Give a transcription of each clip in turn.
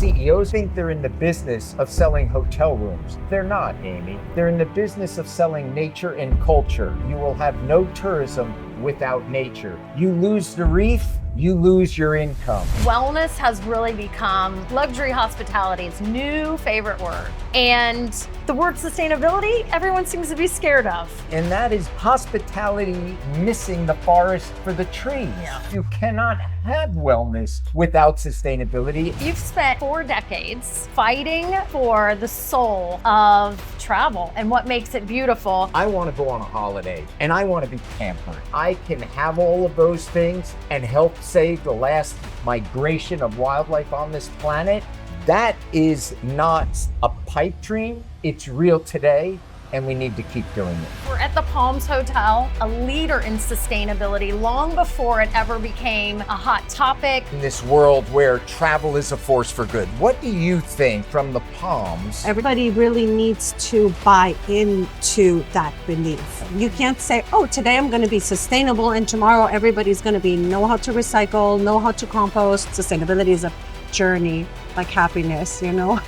CEOs think they're in the business of selling hotel rooms. They're not, Amy. They're in the business of selling nature and culture. You will have no tourism without nature. You lose the reef, you lose your income. Wellness has really become luxury hospitality's new favorite word. And the word sustainability, everyone seems to be scared of. And that is hospitality missing the forest for the trees. Yeah. You cannot have wellness without sustainability. You've spent 4 decades fighting for the soul of travel and what makes it beautiful. I want to go on a holiday and I want to be pampered. I can have all of those things and help save the last migration of wildlife on this planet. That is not a pipe dream. It's real today, and we need to keep doing it. We're at the Palms Hotel, a leader in sustainability long before it ever became a hot topic. In this world where travel is a force for good, what do you think from the Palms? Everybody really needs to buy into that belief. You can't say, oh, today I'm going to be sustainable and tomorrow everybody's going to be know how to recycle, know how to compost. Sustainability is a journey like happiness, you know?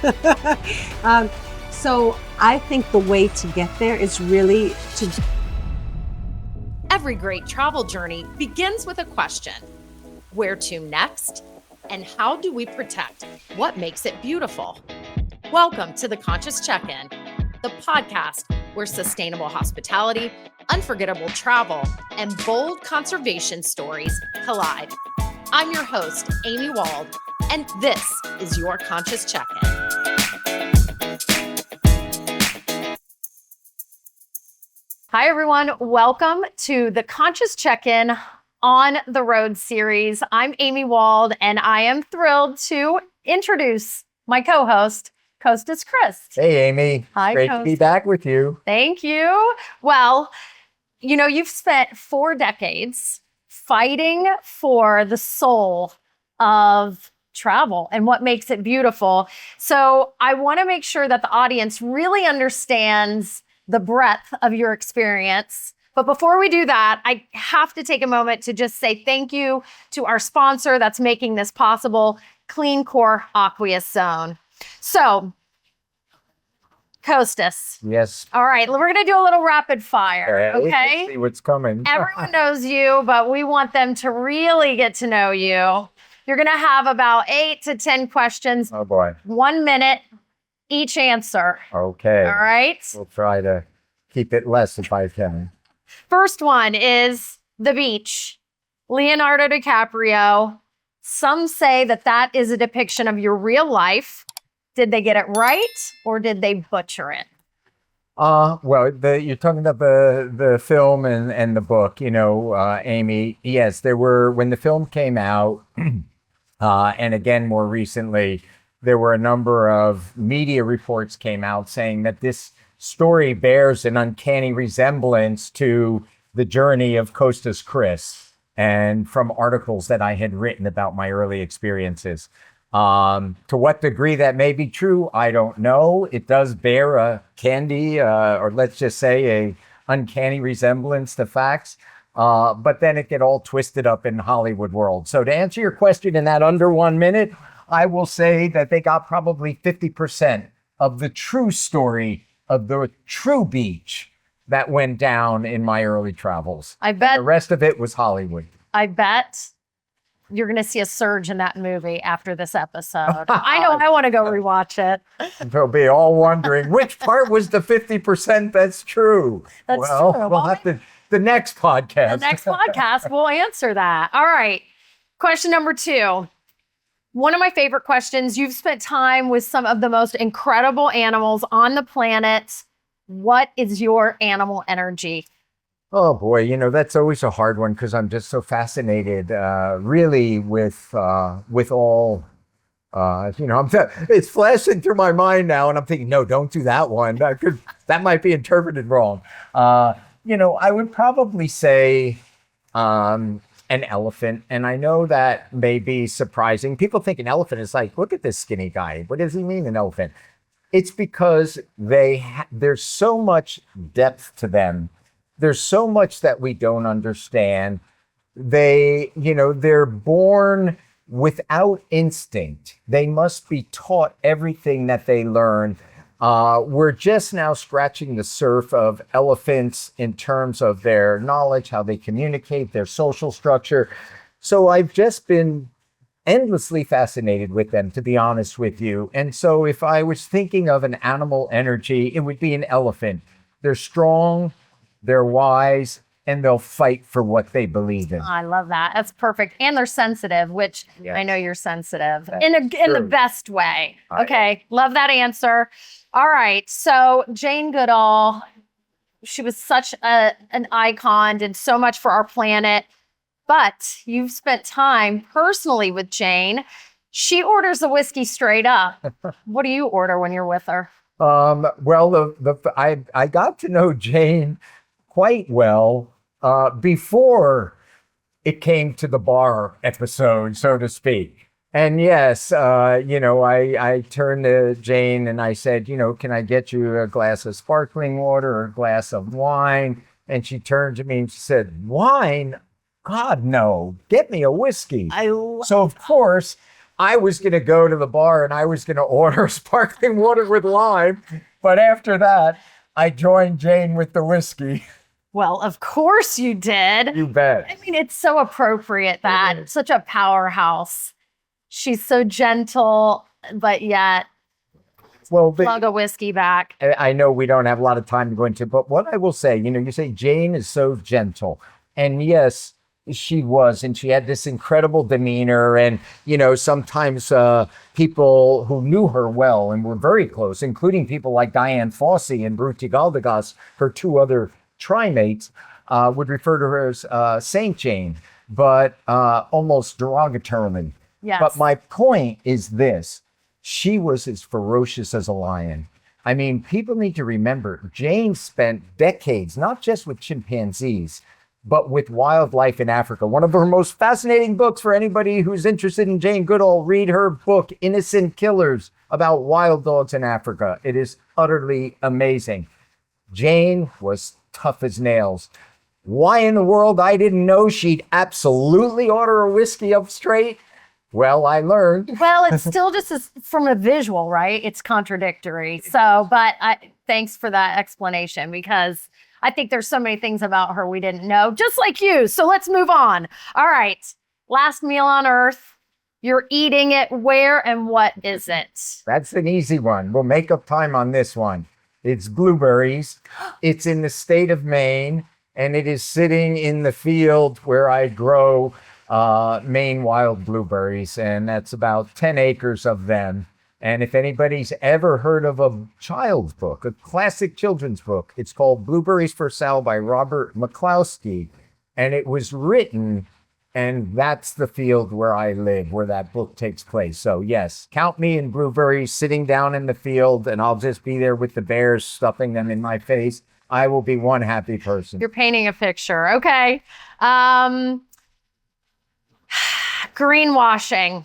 So I think the way to get there is really to... Every great travel journey begins with a question. Where to next? And how do we protect what makes it beautiful? Welcome to the Conscious Check-In, the podcast where sustainable hospitality, unforgettable travel, and bold conservation stories collide. I'm your host, Amy Wald, and this is your Conscious Check-In. Hi, everyone. Welcome to the Conscious Check-In on the Road series. I'm Amy Wald, and I am thrilled to introduce my co-host, Costas Christ. Hey, Amy. Hi, Great Costas. to be back with you. Thank you. Well, you know, you've spent 4 decades fighting for the soul of travel and what makes it beautiful. So I want to make sure that the audience really understands the breadth of your experience. But before we do that, I have to take a moment to just say thank you to our sponsor that's making this possible, CleanCore Aqueous Zone. So, Costas. Yes. All right, we're going to do a little rapid fire, Let's okay? see what's coming. Everyone knows you, but we want them to really get to know you. You're going to have about 8 to 10 questions. Oh, boy. 1 minute each answer. Okay. All right. We'll try to keep it less if I can. First one is the beach. Leonardo DiCaprio. Some say that that is a depiction of your real life. Did they get it right or did they butcher it? Well, you're talking about the film and the book, you know, Amy. Yes, there were, when the film came out, and again, more recently, there were a number of media reports came out saying that this story bears an uncanny resemblance to the journey of Costas Christ, and from articles that I had written about my early experiences. To what degree that may be true, I don't know. It does bear a candy, or let's just say a uncanny resemblance to facts. But then it get all twisted up in Hollywood world. So to answer your question in that under 1 minute, I will say that they got probably 50% of the true story of the true beach that went down in my early travels. I bet The rest of it was Hollywood. I bet you're going to see a surge in that movie after this episode. I know I want to go rewatch it. They'll be all wondering, which part was the 50% that's true? That's well, true. We'll have to, the next podcast. The next podcast, we'll answer that. All right. Question number 2. One of my favorite questions. You've spent time with some of the most incredible animals on the planet. What is your animal energy? Oh boy, you know, that's always a hard one because I'm just so fascinated, really, with all, you know, it's flashing through my mind now, and I'm thinking, no, don't do that one. That might be interpreted wrong. You know, I would probably say an elephant, and I know that may be surprising. People think an elephant is like, look at this skinny guy. What does he mean, an elephant? It's because there's so much depth to them. There's so much that we don't understand. They're born without instinct. They must be taught everything that they learn. We're just now scratching the surface of elephants in terms of their knowledge, how they communicate, their social structure. So I've just been endlessly fascinated with them, to be honest with you. And so if I was thinking of an animal energy, it would be an elephant. They're strong, they're wise, and they'll fight for what they believe in. I love that. That's perfect. And they're sensitive, which Yes. I know you're sensitive That's in the true. best way. I am. Okay. Love that answer. All right. So Jane Goodall, she was such an icon, did so much for our planet. But you've spent time personally with Jane. She orders the whiskey straight up. What do you order when you're with her? Well, I got to know Jane quite well before it came to the bar episode, so to speak. And yes, I turned to Jane and I said, can I get you a glass of sparkling water or a glass of wine? And she turned to me and she said, wine? God, no, get me a whiskey. So of course, I was going to go to the bar and I was going to order sparkling water with lime. But after that, I joined Jane with the whiskey. Well, of course you did. You bet. I mean, it's so appropriate that such a powerhouse. She's so gentle, but yet Well, plug a whiskey back. I know we don't have a lot of time to go into, but what I will say, you say Jane is so gentle. And yes, she was, and she had this incredible demeanor. And, sometimes people who knew her well and were very close, including people like Diane Fossey and Ruti Galdegas, her two other trimates, would refer to her as Saint Jane, but almost derogatorily. Yes. But my point is this. She was as ferocious as a lion. I mean, people need to remember, Jane spent decades, not just with chimpanzees, but with wildlife in Africa. One of her most fascinating books for anybody who's interested in Jane Goodall, read her book, Innocent Killers, about wild dogs in Africa. It is utterly amazing. Jane was tough as nails. Why in the world I didn't know she'd absolutely order a whiskey up straight? Well, I learned. Well, it's still just from a visual, right? It's contradictory. So, but thanks for that explanation, because I think there's so many things about her we didn't know, just like you. So let's move on. All right. Last meal on earth. You're eating it. Where and what is it? That's an easy one. We'll make up time on this one. It's blueberries. It's in the state of Maine, and it is sitting in the field where I grow Maine wild blueberries, and that's about 10 acres of them. And if anybody's ever heard of a child's book, a classic children's book, it's called Blueberries for Sal by Robert McCloskey. And it was written, and that's the field where I live, where that book takes place. So yes, count me in blueberries, sitting down in the field, and I'll just be there with the bears stuffing them in my face. I will be one happy person. You're painting a picture. Okay. Greenwashing.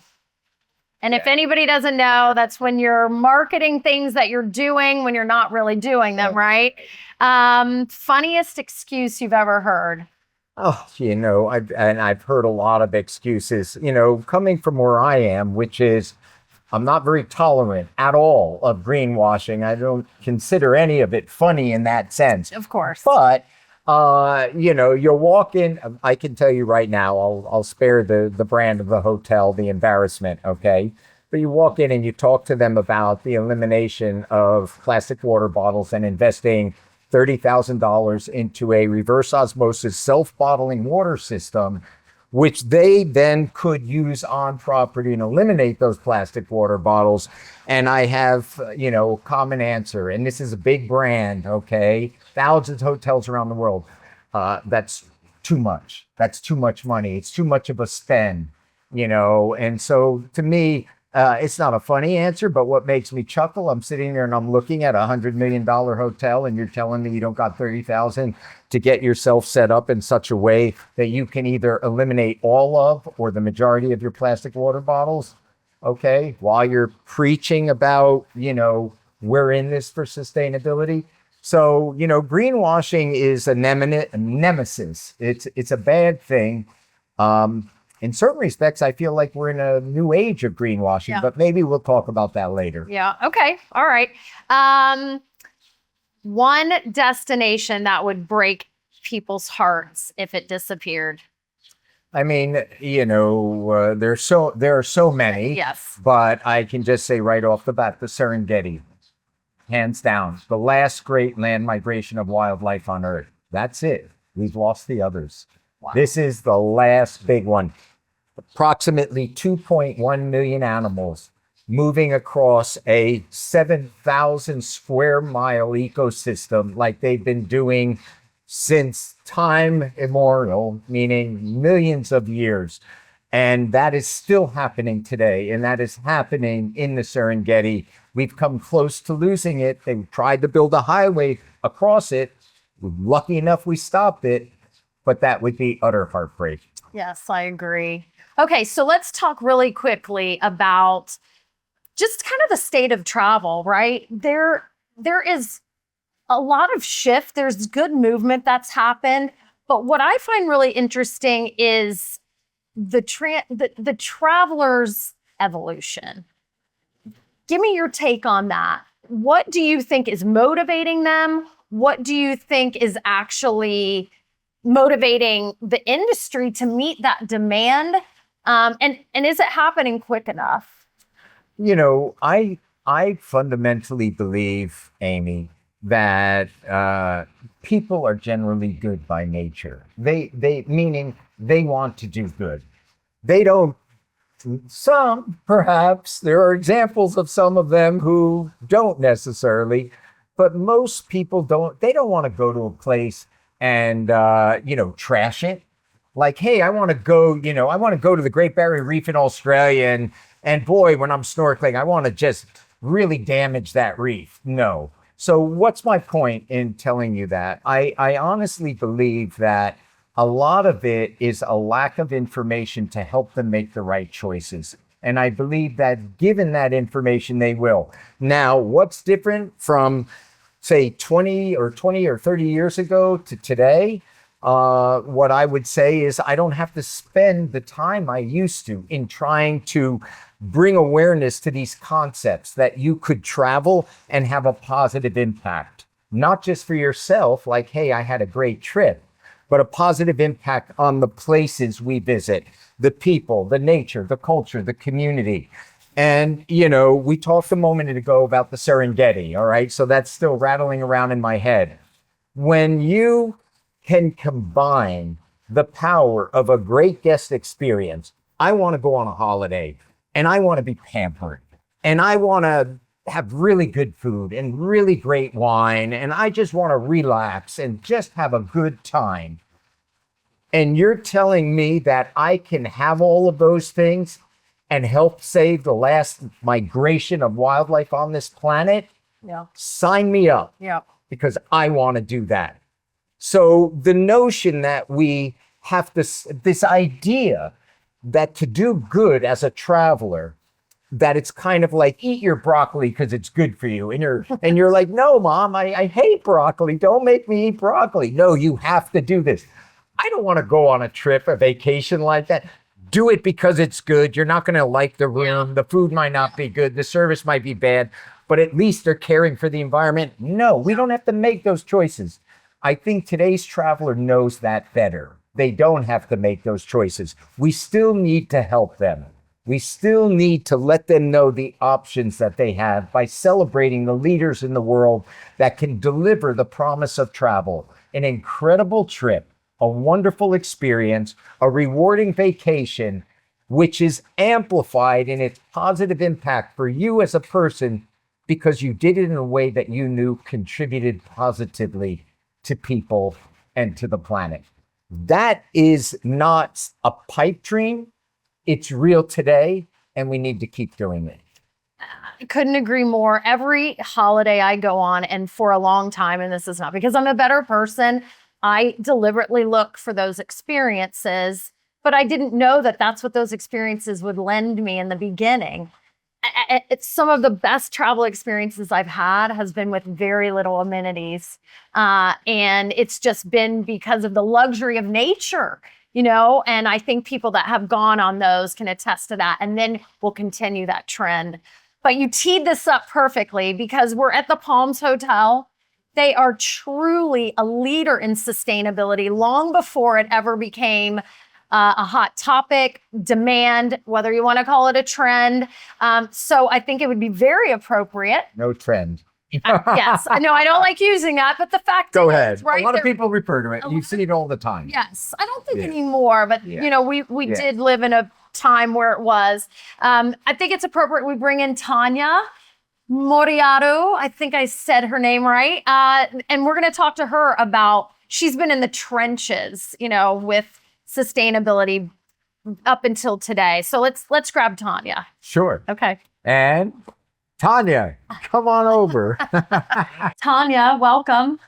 And if anybody doesn't know, that's when you're marketing things that you're doing when you're not really doing them, right? Funniest excuse you've ever heard? Oh, I've heard a lot of excuses, coming from where I am, which is I'm not very tolerant at all of greenwashing. I don't consider any of it funny in that sense. Of course. But you'll walk in. I can tell you right now, I'll spare the brand of the hotel, the embarrassment, okay? But you walk in and you talk to them about the elimination of plastic water bottles and investing $30,000 into a reverse osmosis self-bottling water system, which they then could use on property and eliminate those plastic water bottles. And I have, common answer. And this is a big brand, okay? Thousands of hotels around the world. That's too much. That's too much money. It's too much of a spend, And so to me, it's not a funny answer, but what makes me chuckle, I'm sitting there and I'm looking at $100 million hotel and you're telling me you don't got 30,000 to get yourself set up in such a way that you can either eliminate all of or the majority of your plastic water bottles, okay? While you're preaching about, we're in this for sustainability. So, greenwashing is a nemesis. It's a bad thing. in certain respects, I feel like we're in a new age of greenwashing, Yeah. but maybe we'll talk about that later. Yeah. Okay. All right. One destination that would break people's hearts if it disappeared. I mean, there are so many. Yes. But I can just say right off the bat, the Serengeti, hands down, the last great land migration of wildlife on Earth. That's it. We've lost the others. Wow. This is the last big one. Approximately 2.1 million animals moving across a 7,000 square mile ecosystem like they've been doing since time immemorial, meaning millions of years. And that is still happening today. And that is happening in the Serengeti. We've come close to losing it. They tried to build a highway across it. We're lucky enough we stopped it, but that would be utter heartbreak. Yes, I agree. Okay, so let's talk really quickly about just kind of the state of travel, right? There is a lot of shift. There's good movement that's happened. But what I find really interesting is the traveler's evolution. Give me your take on that. What do you think is motivating them? What do you think is actually motivating the industry to meet that demand? And is it happening quick enough? I fundamentally believe, Amy, that people are generally good by nature. Meaning they want to do good. They don't. Some, perhaps, there are examples of some of them who don't necessarily, but most people don't. They don't want to go to a place and trash it. Like, hey, I want to go to the Great Barrier Reef in Australia, and boy, when I'm snorkeling, I want to just really damage that reef. No. So what's my point in telling you that? I honestly believe that a lot of it is a lack of information to help them make the right choices. And I believe that given that information, they will. Now, what's different from, say, 20 or 30 years ago to today? What I would say is I don't have to spend the time I used to in trying to bring awareness to these concepts that you could travel and have a positive impact, not just for yourself, like, hey, I had a great trip, but a positive impact on the places we visit, the people, the nature, the culture, the community. And, we talked a moment ago about the Serengeti, all right? So that's still rattling around in my head. When you can combine the power of a great guest experience, I want to go on a holiday and I want to be pampered and I want to have really good food and really great wine, and I just want to relax and just have a good time. And you're telling me that I can have all of those things and help save the last migration of wildlife on this planet? Yeah. Sign me up. Yeah. Because I want to do that. So the notion that we have this idea that to do good as a traveler, that it's kind of like eat your broccoli because it's good for you. And you're like, no, Mom, I hate broccoli. Don't make me eat broccoli. No, you have to do this. I don't want to go on a trip, a vacation like that. Do it because it's good. You're not going to like the room. The food might not be good. The service might be bad, but at least they're caring for the environment. No, we don't have to make those choices. I think today's traveler knows that better. They don't have to make those choices. We still need to help them. We still need to let them know the options that they have by celebrating the leaders in the world that can deliver the promise of travel, an incredible trip, a wonderful experience, a rewarding vacation, which is amplified in its positive impact for you as a person because you did it in a way that you knew contributed positively to people and to the planet. That is not a pipe dream. It's real today, and we need to keep doing it. I couldn't agree more. Every holiday I go on, and for a long time, and this is not because I'm a better person, I deliberately look for those experiences, but I didn't know that that's what those experiences would lend me in the beginning. It's some of the best travel experiences I've had has been with very little amenities. And it's just been because of the luxury of nature and I think people that have gone on those can attest to that. And then we'll continue that trend. But you teed this up perfectly because we're at the Palms Hotel. They are truly a leader in sustainability long before it ever became a hot topic, demand, whether you want to call it a trend. So I think it would be very appropriate. No trend. Yes, I know I don't like using that, but the fact Go is, ahead. right? A lot of people refer to it. You see it all the time. Yes, I don't think Yeah. anymore, but Yeah. we did live in a time where it was. I think it's appropriate we bring in Tanja Morariu. I think I said her name right, and we're going to talk to her about. She's been in the trenches, with sustainability up until today. So let's grab Tanja. Sure. Okay. And Tanja, come on over. Tanja, welcome.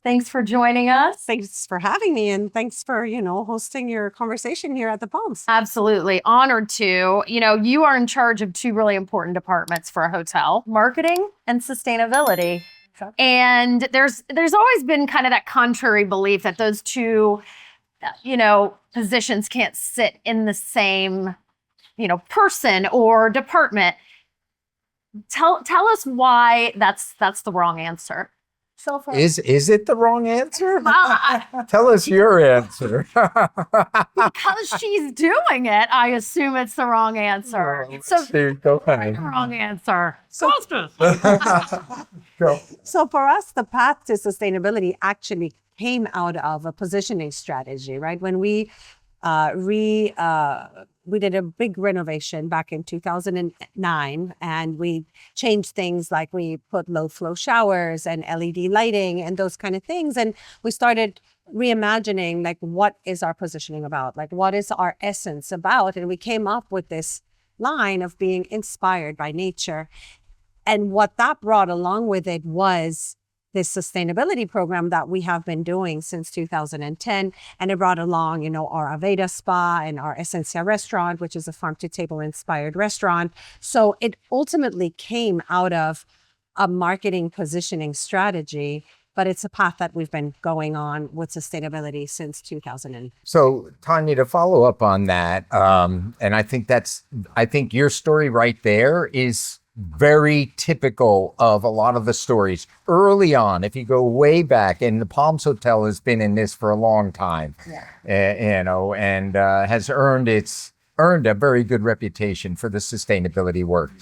Thanks for joining us. Thanks for having me, and thanks for, hosting your conversation here at the Palms. Absolutely. Honored to. You are in charge of two really important departments for a hotel, marketing and sustainability. Exactly. And there's always been kind of that contrary belief that those two, positions can't sit in the same, person or department. Tell us why that's the wrong answer. So far. Is it the wrong answer? Well, Tell us your answer. because she's doing it, I assume it's the wrong answer. So Go ahead. wrong answer. So, Go. so for us, the path to sustainability actually came out of a positioning strategy, right? When we we did a big renovation back in 2009, and we changed things like we put low flow showers and LED lighting and those kind of things. And we started reimagining, like, what is our positioning about? Like, what is our essence about? And we came up with this line of being inspired by nature. And what that brought along with it was this sustainability program that we have been doing since 2010. And it brought along, our Aveda Spa and our Essencia restaurant, which is a farm-to-table inspired restaurant. So it ultimately came out of a marketing positioning strategy, but it's a path that we've been going on with sustainability since 2000. So, Tanja, to follow up on that, and I think your story right there is very typical of a lot of the stories early on. If you go way back, and the Palms Hotel has been in this for a long time, and has earned a very good reputation for the sustainability work.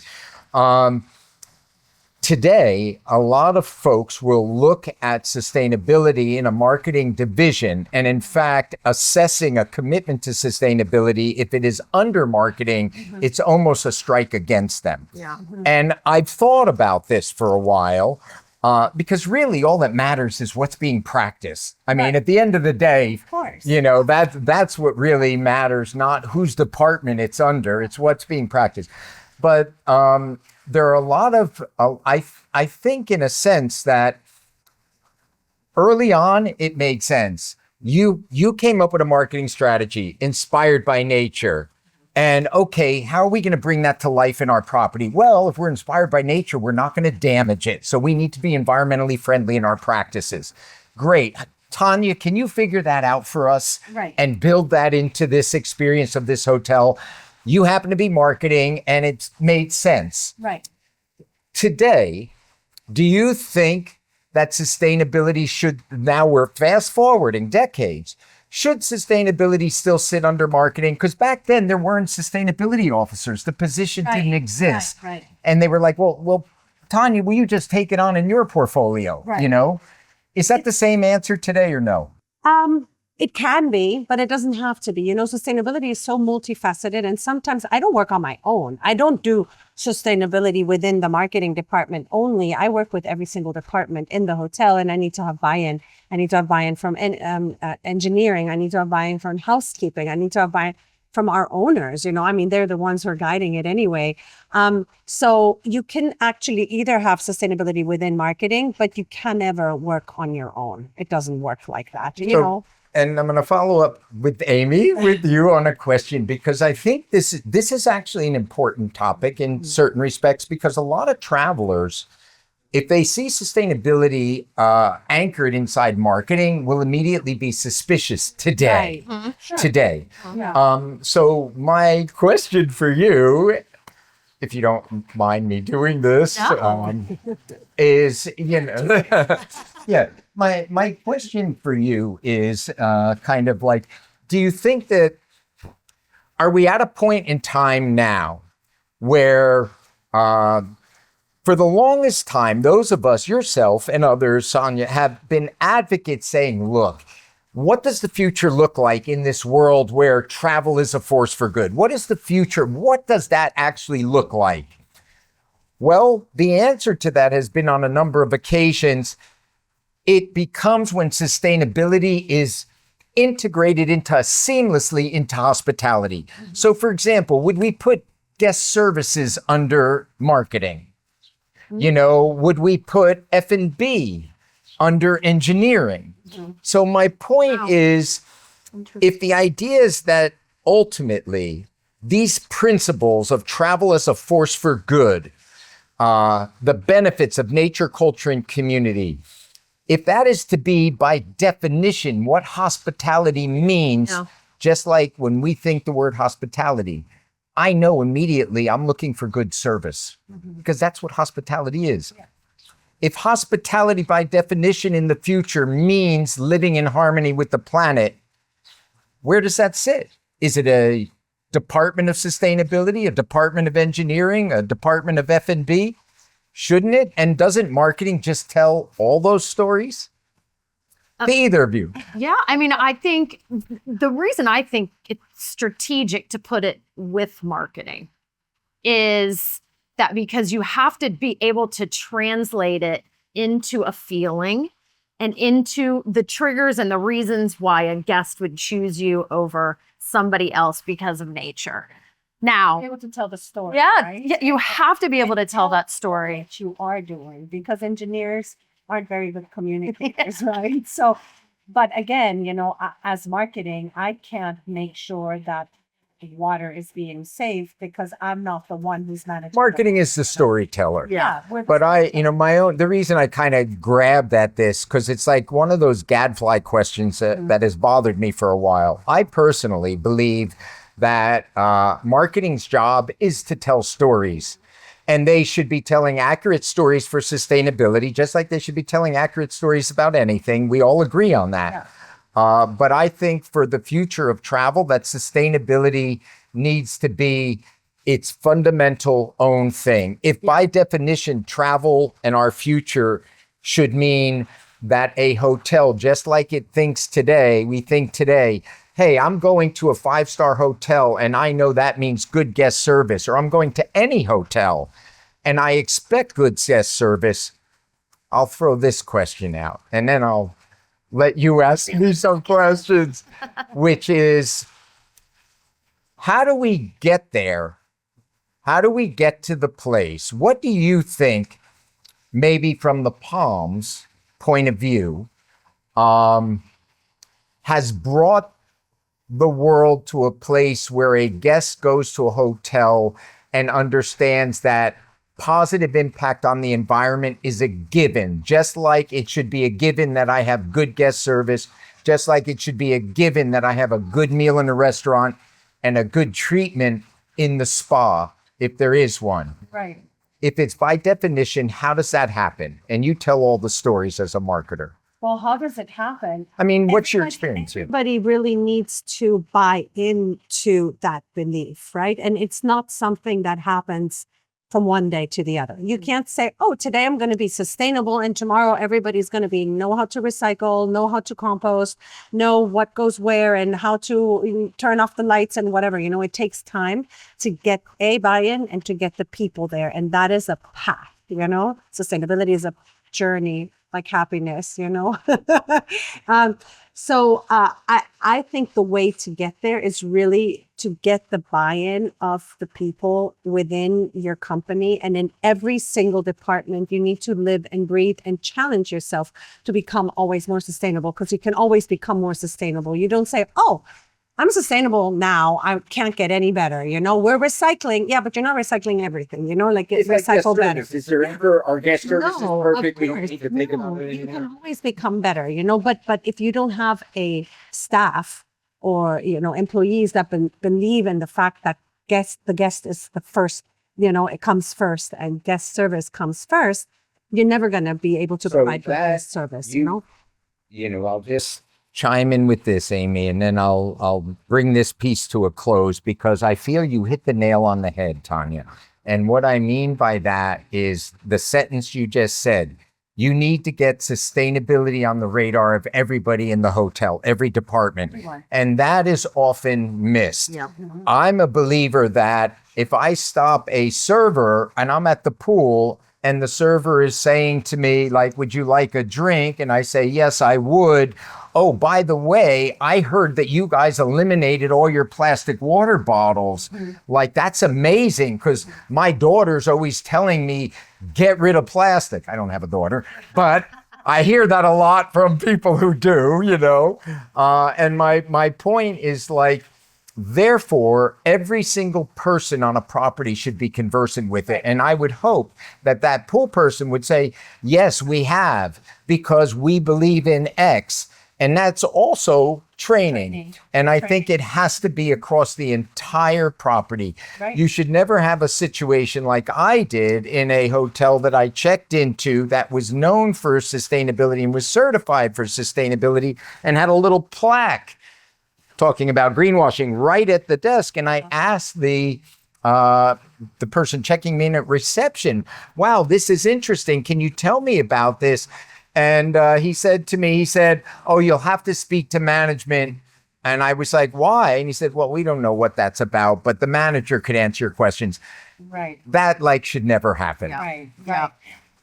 Today, a lot of folks will look at sustainability in a marketing division, and in fact, assessing a commitment to sustainability, if it is under marketing, it's almost a strike against them. Yeah. And I've thought about this for a while, because really all that matters is what's being practiced. I mean, at the end of the day, Of course. that's what really matters, not whose department it's under, it's what's being practiced. But there are a lot of, I think in a sense that early on, it made sense. You came up with a marketing strategy inspired by nature. And okay, how are we going to bring that to life in our property? Well, if we're inspired by nature, we're not going to damage it. So we need to be environmentally friendly in our practices. Great. Tanja, can you figure that out for us? Right. And build that into this experience of this hotel? You happen to be marketing, and it's made sense. Right. Today, do you think that sustainability should, now we're fast forwarding decades, should sustainability still sit under marketing? Because back then there weren't sustainability officers. The position didn't exist. Right. And they were like, well, Tanja, will you just take it on in your portfolio? Right. Is that the same answer today or no? It can be, but it doesn't have to be. Sustainability is so multifaceted, and sometimes I don't work on my own. I don't do sustainability within the marketing department only. I work with every single department in the hotel, and I need to have buy-in. I need to have buy-in from engineering. I need to have buy-in from housekeeping. I need to have buy-in from our owners. They're the ones who are guiding it anyway. So you can actually either have sustainability within marketing, but you can never work on your own. It doesn't work like that, And I'm going to follow up with Amy, with you on a question, because I think this is actually an important topic in certain respects, because a lot of travelers, if they see sustainability anchored inside marketing, will immediately be suspicious today. Right. Sure. Today. Yeah. So my question for you, if you don't mind me doing this, No. is, yeah, my question for you is kind of like, do you think that, are we at a point in time now where for the longest time, those of us, yourself and others, Tanja, have been advocates saying, look, what does the future look like in this world where travel is a force for good? What is the future? What does that actually look like? Well, the answer to that has been on a number of occasions. It becomes when sustainability is integrated seamlessly into hospitality. So, for example, would we put guest services under marketing? Would we put F&B under engineering? So my point is, if the idea is that ultimately these principles of travel as a force for good, the benefits of nature, culture, and community, if that is to be by definition what hospitality means, just like when we think the word hospitality, I know immediately I'm looking for good service because that's what hospitality is. Yeah. If hospitality by definition in the future means living in harmony with the planet, where does that sit? Is it a department of sustainability, a department of engineering, a department of F&B? Shouldn't it? And doesn't marketing just tell all those stories? To either of you. Yeah, I mean, I think the reason I think it's strategic to put it with marketing is that because you have to be able to translate it into a feeling and into the triggers and the reasons why a guest would choose you over somebody else because of nature. Now, Be able to tell the story. yeah, Right? you have to be able to tell that story. What you are doing, because engineers aren't very good communicators, right? So, but again, as marketing, I can't make sure that water is being saved because I'm not the one who's managing. Marketing is the storyteller. Yeah. But the reason I kind of grabbed at this, because it's like one of those gadfly questions that has bothered me for a while. I personally believe that marketing's job is to tell stories. And they should be telling accurate stories for sustainability, just like they should be telling accurate stories about anything. We all agree on that. Yeah. But I think for the future of travel, that sustainability needs to be its fundamental own thing. If by definition, travel and our future should mean that a hotel, just like we think today, hey, I'm going to a 5-star hotel and I know that means good guest service, or I'm going to any hotel and I expect good guest service, I'll throw this question out and then I'll let you ask me some questions, which is, how do we get there? How do we get to the place? What do you think, maybe from the Palms point of view, has brought the world to a place where a guest goes to a hotel and understands that positive impact on the environment is a given, just like it should be a given that I have good guest service, just like it should be a given that I have a good meal in a restaurant and a good treatment in the spa, if there is one. Right. If it's by definition, how does that happen? And you tell all the stories as a marketer. Well, how does it happen? I mean, what's your experience here? Everybody really needs to buy into that belief, right? And it's not something that happens from one day to the other. You can't say, oh, today I'm going to be sustainable and tomorrow everybody's going to know how to recycle, know how to compost, know what goes where and how to turn off the lights and whatever. It takes time to get a buy-in and to get the people there. And that is a path, Sustainability is a journey, like happiness, So I think the way to get there is really to get the buy-in of the people within your company. And in every single department, you need to live and breathe and challenge yourself to become always more sustainable, because you can always become more sustainable. You don't say, oh, I'm sustainable now. I can't get any better. We're recycling. Yeah, but you're not recycling everything. Like it's recycle better. Is there ever our guest service is No, perfect? of We don't course. need to think No, about it you anymore. can always become better, but if you don't have a staff or, employees that believe in the fact that the guest is the first, it comes first and guest service comes first, you're never going to be able to So provide good that guest service, I'll just chime in with this, Amy, and then I'll bring this piece to a close because I feel you hit the nail on the head, Tanja. And what I mean by that is the sentence you just said. You need to get sustainability on the radar of everybody in the hotel, every department. And that is often missed. Yeah. I'm a believer that if I stop a server and I'm at the pool and the server is saying to me, like, would you like a drink? And I say, yes, I would. Oh, by the way, I heard that you guys eliminated all your plastic water bottles. Like, that's amazing because my daughter's always telling me, get rid of plastic. I don't have a daughter, but I hear that a lot from people who do, and my point is like, therefore, every single person on a property should be conversant with it. And I would hope that pool person would say, yes, we have, because we believe in X. And that's also training. And I think it has to be across the entire property. Right. You should never have a situation like I did in a hotel that I checked into that was known for sustainability and was certified for sustainability and had a little plaque talking about greenwashing right at the desk. And I asked the person checking me in at reception, wow, this is interesting. Can you tell me about this? And he said to me, oh, you'll have to speak to management. And I was like, why? And he said, well, we don't know what that's about, but the manager could answer your questions. Right. That should never happen. Yeah. Right.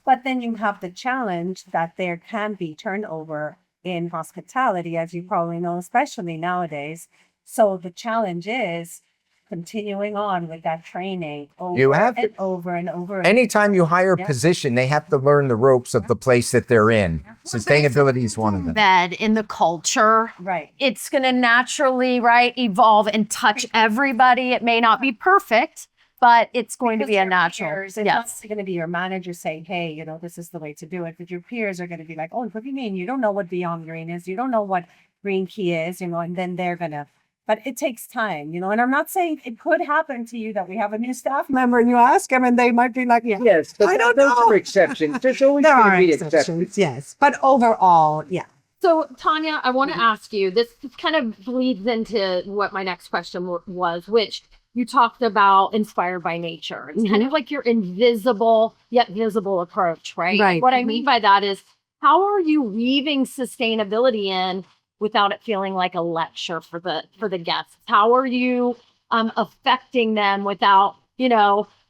But then you have the challenge that there can be turnover in hospitality, as you probably know, especially nowadays. So the challenge is continuing on with that training over and over and over. Anytime you hire a position, they have to learn the ropes of the place that they're in. Sustainability is one of them. Embed in the culture. Right. It's going to naturally, evolve and touch everybody. It may not be perfect, but it's going to be a natural. Peers, it's not going to be your manager saying, hey, this is the way to do it. But your peers are going to be like, oh, what do you mean? You don't know what Beyond Green is. You don't know what Green Key is, and then they're going to. But it takes time, and I'm not saying it could happen to you that we have a new staff member and you ask them and they might be like, yes, but I don't those know. are exceptions. There's always There going are to be exceptions, yes. But overall, yeah. So, Tanja, I want to ask you, this kind of bleeds into what my next question was, which you talked about inspired by nature. It's kind of like your invisible yet visible approach, right? Right. What I mean by that is, how are you weaving sustainability in without it feeling like a lecture for the guests? How are you affecting them without,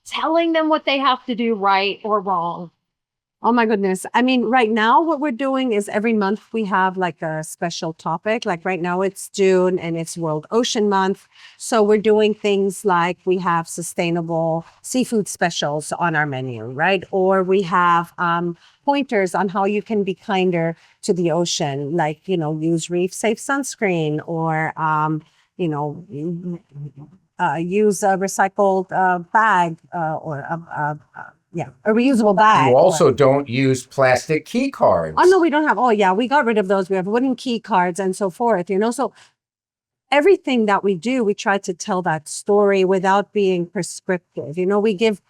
telling them what they have to do right or wrong? Oh my goodness. I mean, right now what we're doing is every month we have like a special topic. Like right now it's June and it's World Ocean Month. So we're doing things like we have sustainable seafood specials on our menu, right? Or we have pointers on how you can be kinder to the ocean, like, use reef safe sunscreen or, use a recycled bag or a reusable bag. You also don't use plastic key cards. Oh, no, we don't have. Oh, yeah, we got rid of those. We have wooden key cards and so forth, So everything that we do, we try to tell that story without being prescriptive. We give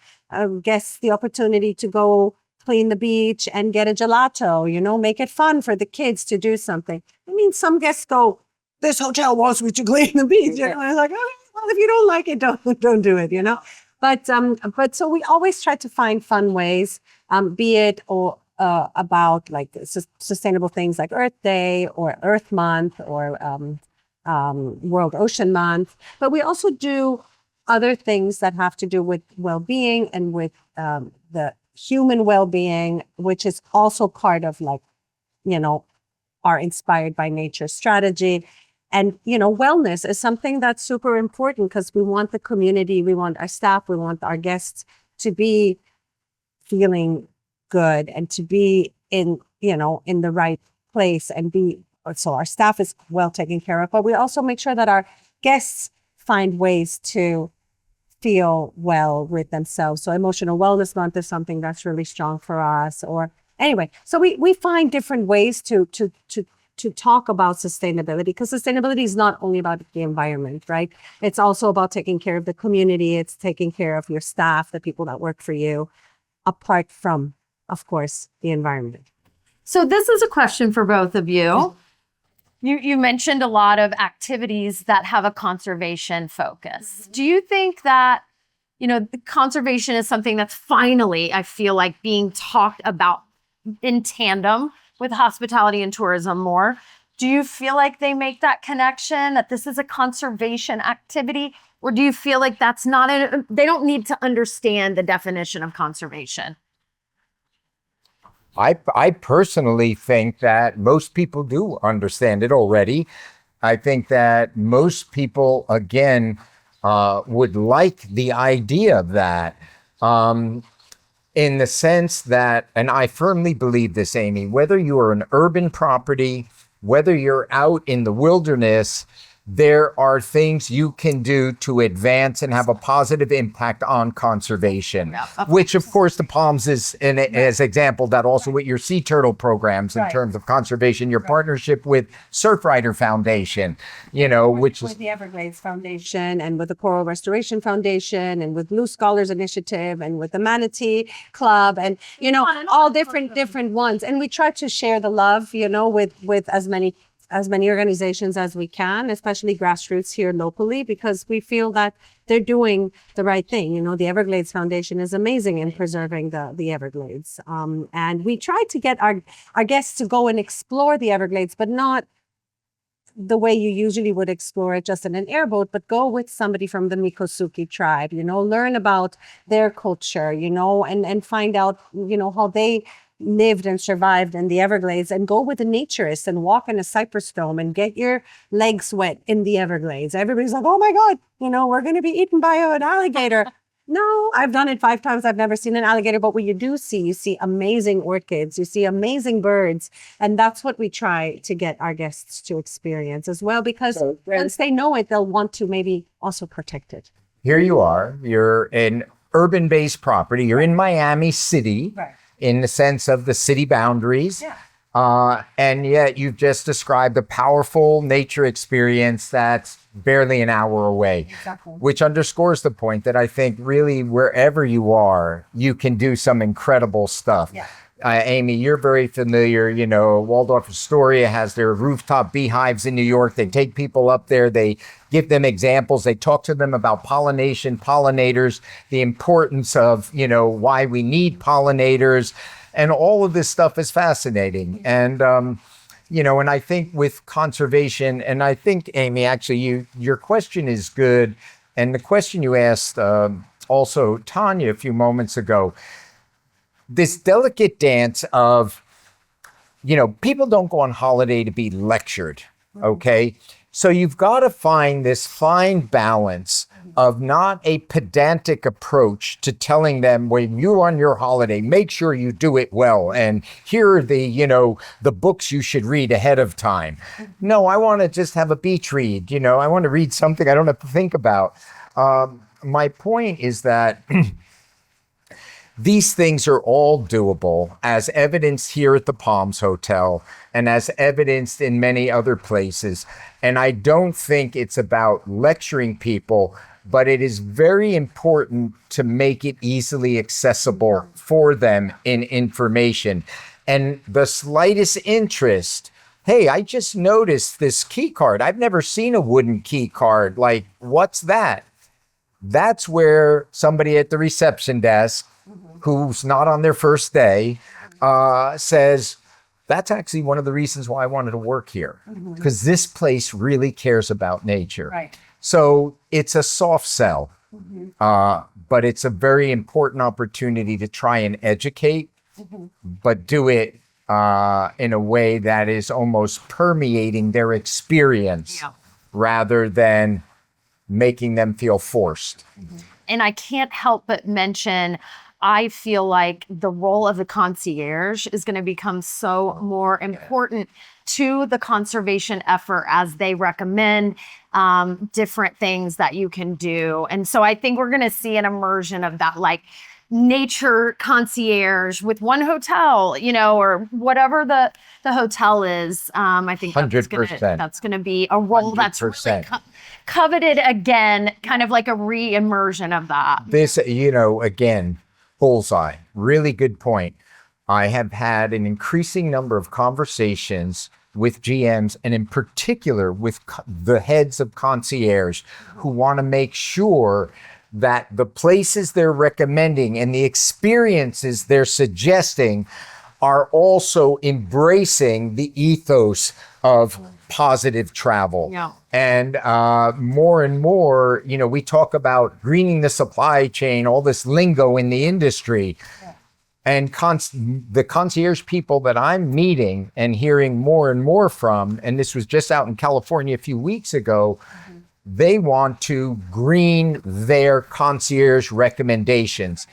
guests the opportunity to go clean the beach and get a gelato, make it fun for the kids to do something. I mean, some guests go, this hotel wants me to clean the beach. And I'm like, oh, well, if you don't like it, don't do it, But so we always try to find fun ways, be it about like sustainable things like Earth Day or Earth Month or World Ocean Month. But we also do other things that have to do with well-being and with the human well-being, which is also part of our inspired by nature strategy. And, wellness is something that's super important because we want the community, we want our staff, we want our guests to be feeling good and to be in the right place and be so our staff is well taken care of, but we also make sure that our guests find ways to feel well with themselves. So Emotional Wellness Month is something that's really strong for us. Or anyway, so we find different ways to talk about sustainability, because sustainability is not only about the environment, right? It's also about taking care of the community. It's taking care of your staff, the people that work for you, apart from, of course, the environment. So this is a question for both of you. You mentioned a lot of activities that have a conservation focus. Do you think that, conservation is something that's finally, I feel like, being talked about in tandem with hospitality and tourism more? Do you feel like they make that connection, that this is a conservation activity? Or do you feel like that's not, they don't need to understand the definition of conservation? I personally think that most people do understand it already. I think that most people, again, would like the idea of that, in the sense that, and I firmly believe this, Amy, whether you are an urban property, whether you're out in the wilderness, there are things you can do to advance and have a positive impact on conservation, which of course the Palms is as example, that also with your sea turtle programs in terms of conservation, your partnership with Surfrider Foundation, which is with the Everglades Foundation and with the Coral Restoration Foundation and with Blue Scholars Initiative and with the Manatee Club and, all different ones. And we try to share the love, with as many organizations as we can, especially grassroots here locally, because we feel that they're doing the right thing. The Everglades Foundation is amazing in preserving the Everglades. And we try to get our guests to go and explore the Everglades, but not the way you usually would explore it just in an airboat, but go with somebody from the Mikosuke tribe, learn about their culture, and find out, how they lived and survived in the Everglades, and go with a naturist and walk in a cypress dome and get your legs wet in the Everglades. Everybody's like, oh my God, we're going to be eaten by an alligator. No, I've done it 5 times. I've never seen an alligator, but what you see amazing orchids, you see amazing birds. And that's what we try to get our guests to experience as well, because once they know it, they'll want to maybe also protect it. Here you are, you're an urban-based property. You're in Miami City. Right. In the sense of the city boundaries. And yet you've just described a powerful nature experience that's barely an hour away, which underscores the point that I think really wherever you are, you can do some incredible stuff. Amy, you're very familiar, Waldorf Astoria has their rooftop beehives in New York. They take people up there, they give them examples, they talk to them about pollination, pollinators, the importance of, why we need pollinators, and all of this stuff is fascinating. And, and I think with conservation, and I think, Amy, actually, your question is good. And the question you asked also Tanja a few moments ago, this delicate dance of, people don't go on holiday to be lectured, okay? So you've got to find this fine balance of not a pedantic approach to telling them when you're on your holiday, make sure you do it well. And here are the books you should read ahead of time. No, I want to just have a beach read. I want to read something I don't have to think about. My point is that these things are all doable, as evidenced here at the Palms Hotel and as evidenced in many other places. And I don't think it's about lecturing people, but it is very important to make it easily accessible for them in information. And the slightest interest, hey, I just noticed this key card. I've never seen a wooden key card. Like, what's that? That's where somebody at the reception desk who's not on their first day says, that's actually one of the reasons why I wanted to work here, because this place really cares about nature. Right. So it's a soft sell, but it's a very important opportunity to try and educate, but do it in a way that is almost permeating their experience rather than making them feel forced. And I can't help but mention I feel like the role of the concierge is going to become so more important to the conservation effort as they recommend different things that you can do. And so I think we're going to see an immersion of that, like nature concierge with one hotel, you know, or whatever the hotel is. I think 100%. that's going to be a role that's really 100%. coveted again, kind of like a re-immersion of that. This, you know, again, bullseye, really good point. I have had an increasing number of conversations with GMs, and in particular with the heads of concierge, who want to make sure that the places they're recommending and the experiences they're suggesting are also embracing the ethos of positive travel. Yeah. And more and more, you know, we talk about greening the supply chain, all this lingo in the industry. And the concierge people that I'm meeting and hearing more and more from, and this was just out in California a few weeks ago, they want to green their concierge recommendations.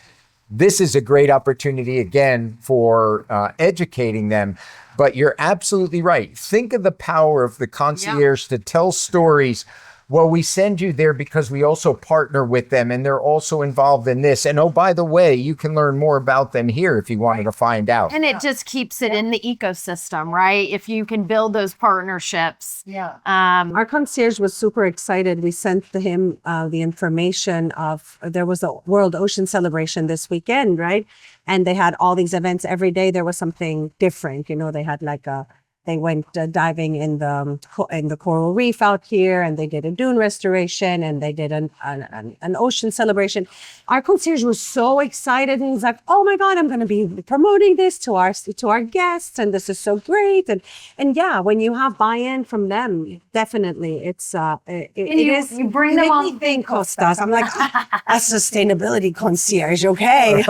This is a great opportunity, again, for educating them. But you're absolutely right. Think of the power of the concierge to tell stories. Well, we send you there because we also partner with them, and they're also involved in this. And oh, by the way, you can learn more about them here if you wanted to find out. And it just keeps it in the ecosystem, right? If you can build those partnerships. Our concierge was super excited. We sent him the information of, there was a World Ocean Celebration this weekend, right? And they had all these events every day. There was something different. You know, they had like they went diving in the coral reef out here, and they did a dune restoration, and they did an ocean celebration. Our concierge was so excited, and he's like, "Oh my God, I'm going to be promoting this to our guests, and this is so great." And yeah, when you have buy-in from them, definitely, it is. You bring You them make on. me think, Costas. I'm like a sustainability concierge. Okay,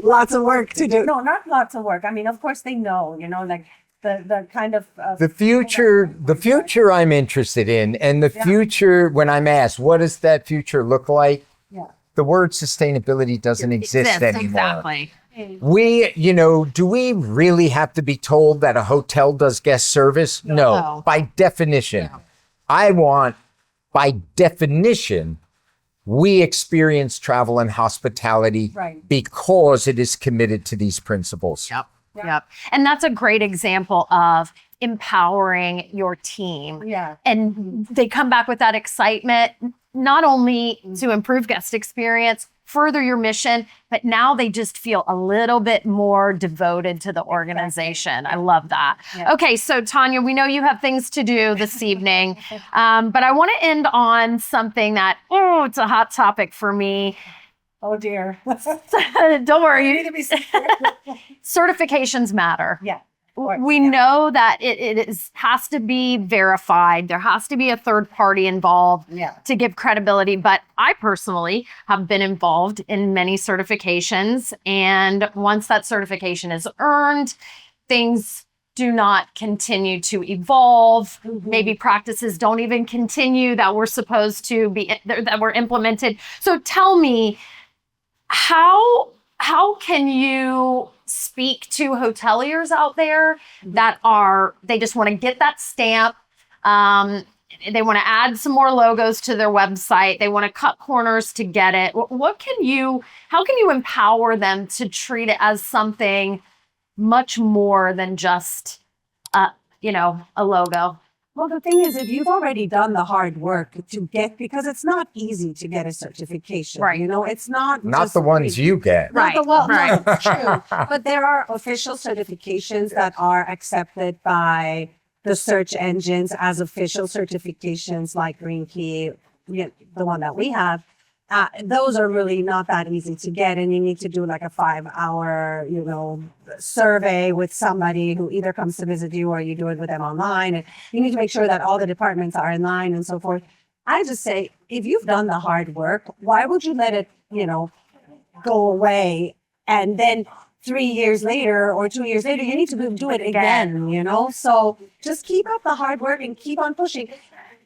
lots of work to do. No, not lots of work. I mean, of course they know. You know, like. The kind of the future I'm interested in, and the future, when I'm asked, what does that future look like? Yeah. The word sustainability doesn't exist anymore. Exactly. We, you know, do we really have to be told that a hotel does guest service? No. By definition. I want, by definition, we experience travel and hospitality because it is committed to these principles. Yep. And that's a great example of empowering your team. Yeah. And they come back with that excitement, not only to improve guest experience, further your mission, but now they just feel a little bit more devoted to the organization. I love that. Yeah. Okay, so Tanja, we know you have things to do this evening, but I want to end on something that, it's a hot topic for me. Oh dear. Don't worry. You need to be certifications matter. Yeah. We know that it has to be verified. There has to be a third party involved to give credibility. But I personally have been involved in many certifications. And once that certification is earned, things do not continue to evolve. Maybe practices don't even continue that were supposed to be, that were implemented. So tell me, how can you speak to hoteliers out there that they just want to get that stamp, they want to add some more logos to their website, they want to cut corners to get it. How can you empower them to treat it as something much more than just a logo? Well, the thing is, if you've already done the hard work to get, because it's not easy to get a certification, right? You know, it's not just the ones you get, right? No, true. But there are official certifications that are accepted by the search engines as official certifications, like Green Key, the one that we have. Those are really not that easy to get, and you need to do like a 5-hour, survey with somebody who either comes to visit you or you do it with them online. And you need to make sure that all the departments are in line and so forth. I just say, if you've done the hard work, why would you let it, go away? And then 3 years later or 2 years later, you need to do it again, So just keep up the hard work and keep on pushing.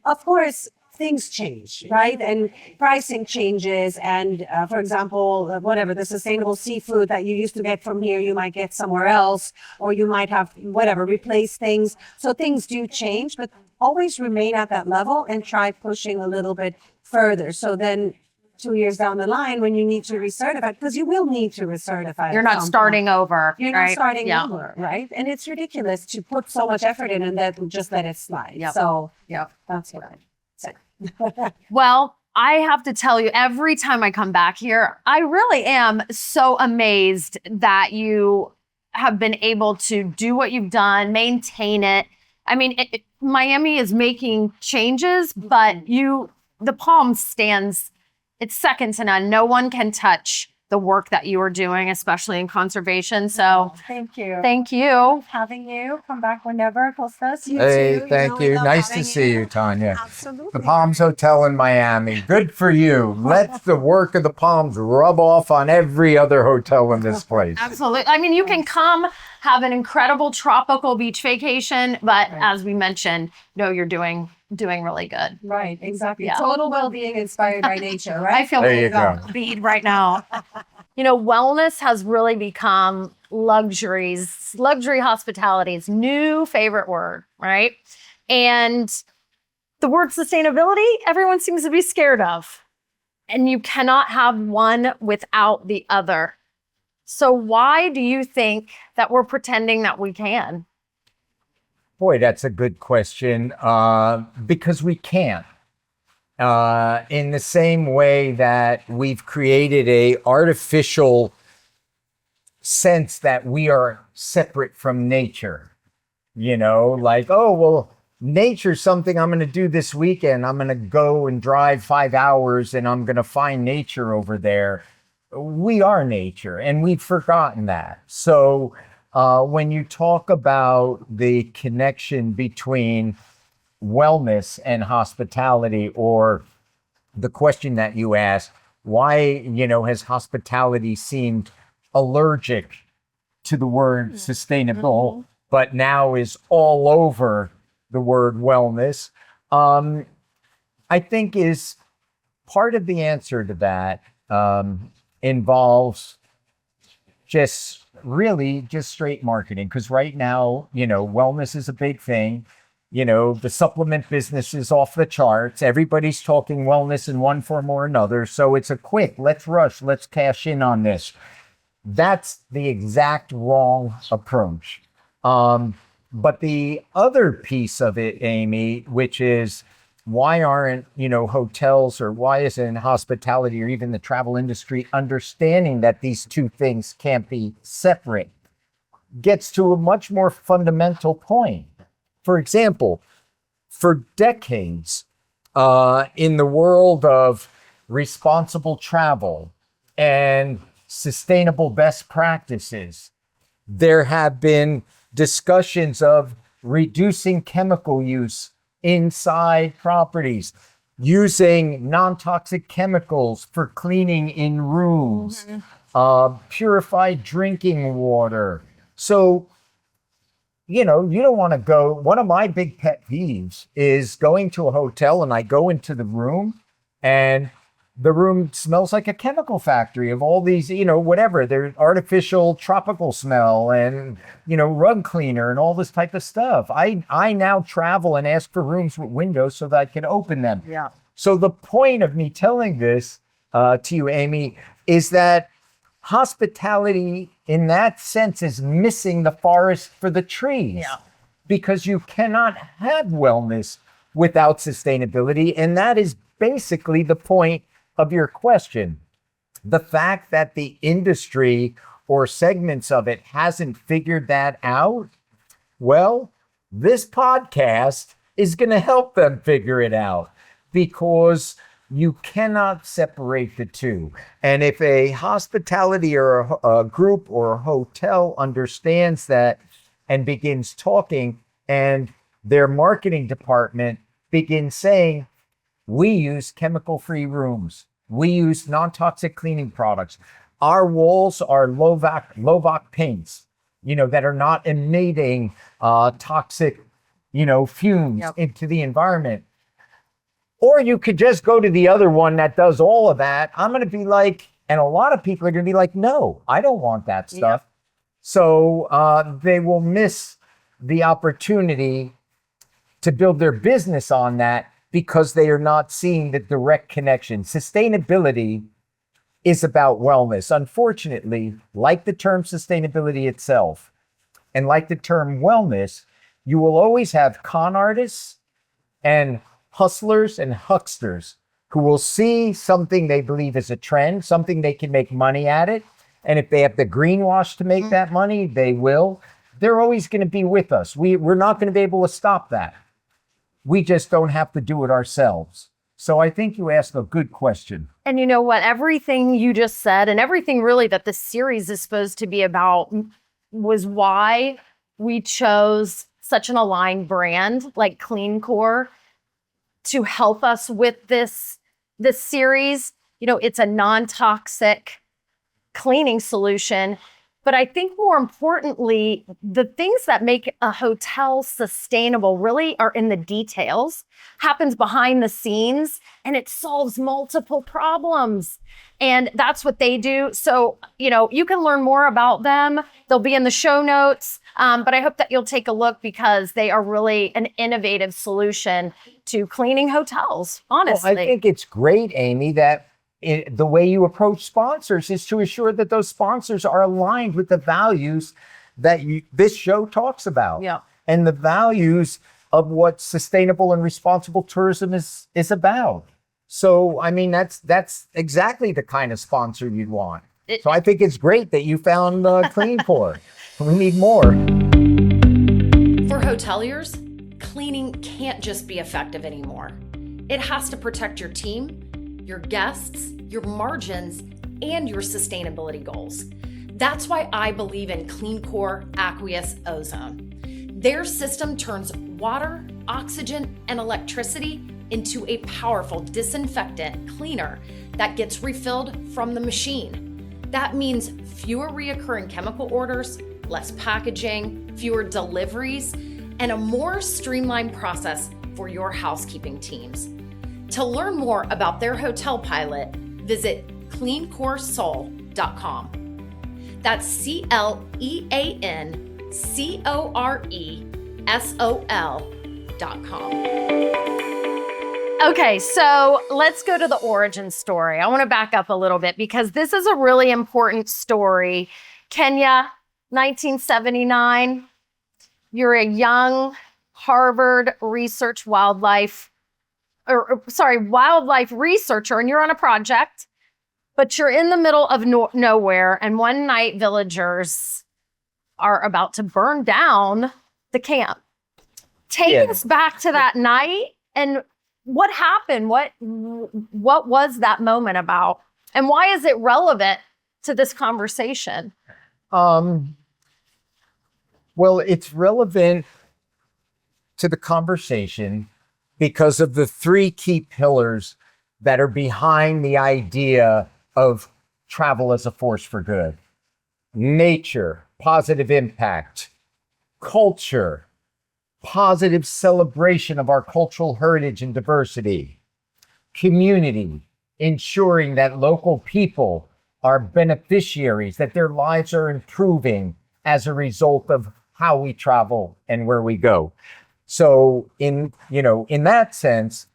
Of course, things change, right? And pricing changes. And for example, whatever, the sustainable seafood that you used to get from here, you might get somewhere else, or you might have whatever, replace things. So things do change, but always remain at that level and try pushing a little bit further. So then 2 years down the line, when you need to recertify, because you will need to recertify. You're not starting over. You're not starting over, right? And it's ridiculous to put so much effort in and then just let it slide. Yep. So Yep. that's what I say. Well, I have to tell you, every time I come back here, I really am so amazed that you have been able to do what you've done, maintain it. I mean, Miami is making changes, but the Palm stands, it's second to none. No one can touch the work that you are doing, especially in conservation. So Thank you. thank you. Having you come back whenever, Costas. Hey, too. thank We you. love Nice to having see you, Tanya. Absolutely. The Palms Hotel in Miami. Good for you. Let the work of the Palms rub off on every other hotel in this place. Absolutely. I mean, you can come have an incredible tropical beach vacation, but as we mentioned, no, you're doing really good. Right, exactly. Yeah. Total well-being inspired by nature, right? I feel There you go. bead right now. Wellness has really become luxury hospitality's new favorite word, right? And the word sustainability, everyone seems to be scared of. And you cannot have one without the other. So why do you think that we're pretending that we can? Boy, that's a good question. Because we can't. In the same way that we've created a artificial sense that we are separate from nature. Like, oh, well, nature's something I'm going to do this weekend. I'm going to go and drive 5 hours and I'm going to find nature over there. We are nature, and we've forgotten that. So when you talk about the connection between wellness and hospitality, or the question that you asked, why, has hospitality seemed allergic to the word sustainable, but now is all over the word wellness, I think is part of the answer to that involves just straight marketing. Because right now, wellness is a big thing. The supplement business is off the charts. Everybody's talking wellness in one form or another. So it's a quick, let's rush, let's cash in on this. That's the exact wrong approach. But the other piece of it, Amy, which is why aren't, hotels, or why isn't hospitality or even the travel industry understanding that these two things can't be separate, gets to a much more fundamental point. For example, for decades, in the world of responsible travel and sustainable best practices, there have been discussions of reducing chemical use inside properties, using non-toxic chemicals for cleaning in rooms, purified drinking water. So, you don't want to go. One of my big pet peeves is going to a hotel and I go into the room and the room smells like a chemical factory of all these, whatever. There's artificial tropical smell and, rug cleaner and all this type of stuff. I now travel and ask for rooms with windows so that I can open them. Yeah. So the point of me telling this to you, Amy, is that hospitality in that sense is missing the forest for the trees. Yeah. Because you cannot have wellness without sustainability. And that is basically the point of your question. The fact that the industry or segments of it hasn't figured that out, well, this podcast is going to help them figure it out, because you cannot separate the two. And if a hospitality or a group or a hotel understands that and begins talking, and their marketing department begins saying, we use chemical-free rooms. We use non-toxic cleaning products. Our walls are low-vac paints, that are not emitting toxic, fumes into the environment. Or you could just go to the other one that does all of that. I'm going to be like, and a lot of people are going to be like, no, I don't want that stuff. Yeah. So they will miss the opportunity to build their business on that because they are not seeing the direct connection. Sustainability is about wellness. Unfortunately, like the term sustainability itself, and like the term wellness, you will always have con artists and hustlers and hucksters who will see something they believe is a trend, something they can make money at it. And if they have to greenwash to make that money, they will. They're always going to be with us. We're not going to be able to stop that. We just don't have to do it ourselves. So I think you asked a good question. And you know what? Everything you just said and everything really that this series is supposed to be about was why we chose such an aligned brand like CleanCore to help us with this series. You know, it's a non-toxic cleaning solution. But I think more importantly, the things that make a hotel sustainable really are in the details, happens behind the scenes, and it solves multiple problems. And that's what they do. So, you know, you can learn more about them. They'll be in the show notes. But I hope that you'll take a look because they are really an innovative solution to cleaning hotels, honestly. Well, I think it's great, Amy, that the way you approach sponsors is to ensure that those sponsors are aligned with the values that this show talks about. Yeah. And the values of what sustainable and responsible tourism is about. So, I mean, that's exactly the kind of sponsor you'd want. So I think it's great that you found CleanCore. We need more. For hoteliers, cleaning can't just be effective anymore. It has to protect your team, your guests, your margins, and your sustainability goals. That's why I believe in CleanCore Aqueous Ozone. Their system turns water, oxygen, and electricity into a powerful disinfectant cleaner that gets refilled from the machine. That means fewer reoccurring chemical orders, less packaging, fewer deliveries, and a more streamlined process for your housekeeping teams. To learn more about their hotel pilot, visit cleancoresol.com. That's CleanCoresol.com. Okay, so let's go to the origin story. I want to back up a little bit because this is a really important story. Kenya, 1979. You're a young Harvard wildlife researcher, and you're on a project, but you're in the middle of nowhere. And one night, villagers are about to burn down the camp. Take us back to that night, and what happened? What was that moment about, and why is it relevant to this conversation? Well, it's relevant to the conversation because of the three key pillars that are behind the idea of travel as a force for good. Nature, positive impact. Culture, positive celebration of our cultural heritage and diversity. Community, ensuring that local people are beneficiaries, that their lives are improving as a result of how we travel and where we go. So in that sense,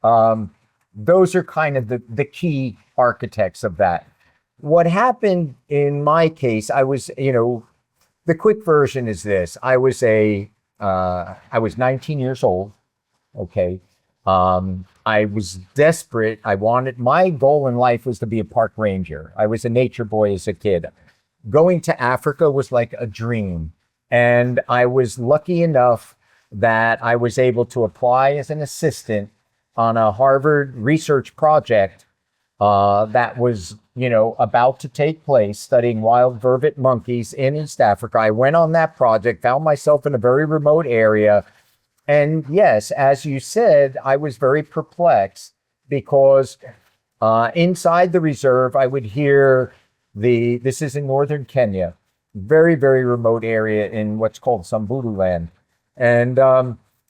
those are kind of the key architects of that. What happened in my case, I was, the quick version is this. I was 19 years old. Okay. I was desperate. My goal in life was to be a park ranger. I was a nature boy as a kid. Going to Africa was like a dream. And I was lucky enough that I was able to apply as an assistant on a Harvard research project that was, about to take place, studying wild vervet monkeys in East Africa. I went on that project, found myself in a very remote area. And yes, as you said, I was very perplexed because inside the reserve, I would hear this is in northern Kenya, very, very remote area in what's called Samburu land. And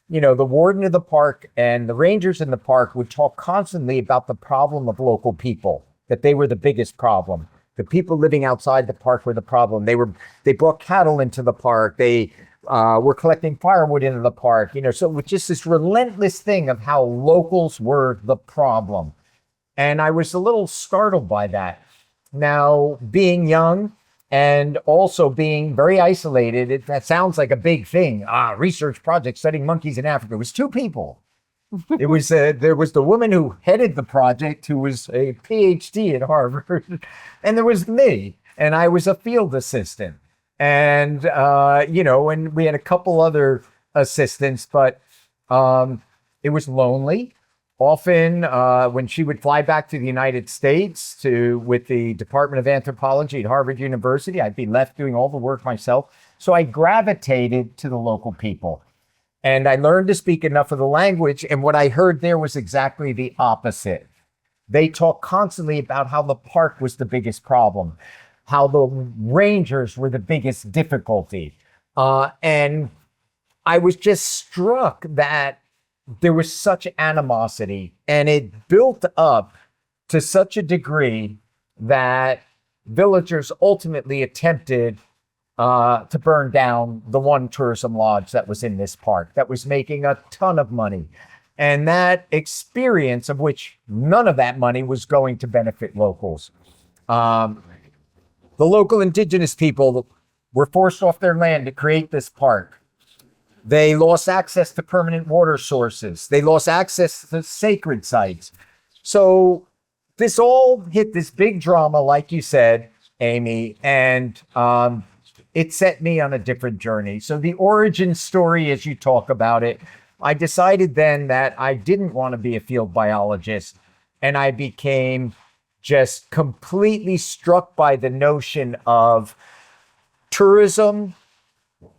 the warden of the park and the rangers in the park would talk constantly about the problem of local people, that they were the biggest problem. The people living outside the park were the problem. They brought cattle into the park. They were collecting firewood into the park. So it was just this relentless thing of how locals were the problem. And I was a little startled by that. Now, being young and also being very isolated, that sounds like a big thing. Research project studying monkeys in Africa. It was two people. There was the woman who headed the project, who was a PhD at Harvard, and there was me, and I was a field assistant. And, and we had a couple other assistants, but it was lonely. Often when she would fly back to the United States with the Department of Anthropology at Harvard University, I'd be left doing all the work myself. So I gravitated to the local people. And I learned to speak enough of the language. And what I heard there was exactly the opposite. They talked constantly about how the park was the biggest problem, how the rangers were the biggest difficulty. And I was just struck that there was such animosity, and it built up to such a degree that villagers ultimately attempted to burn down the one tourism lodge that was in this park that was making a ton of money. And that experience, of which none of that money was going to benefit locals. The local indigenous people were forced off their land to create this park. They lost access to permanent water sources. They lost access to sacred sites. So this all hit this big drama, like you said, Amy, and it set me on a different journey. So the origin story, as you talk about it, I decided then that I didn't want to be a field biologist, and I became just completely struck by the notion of tourism,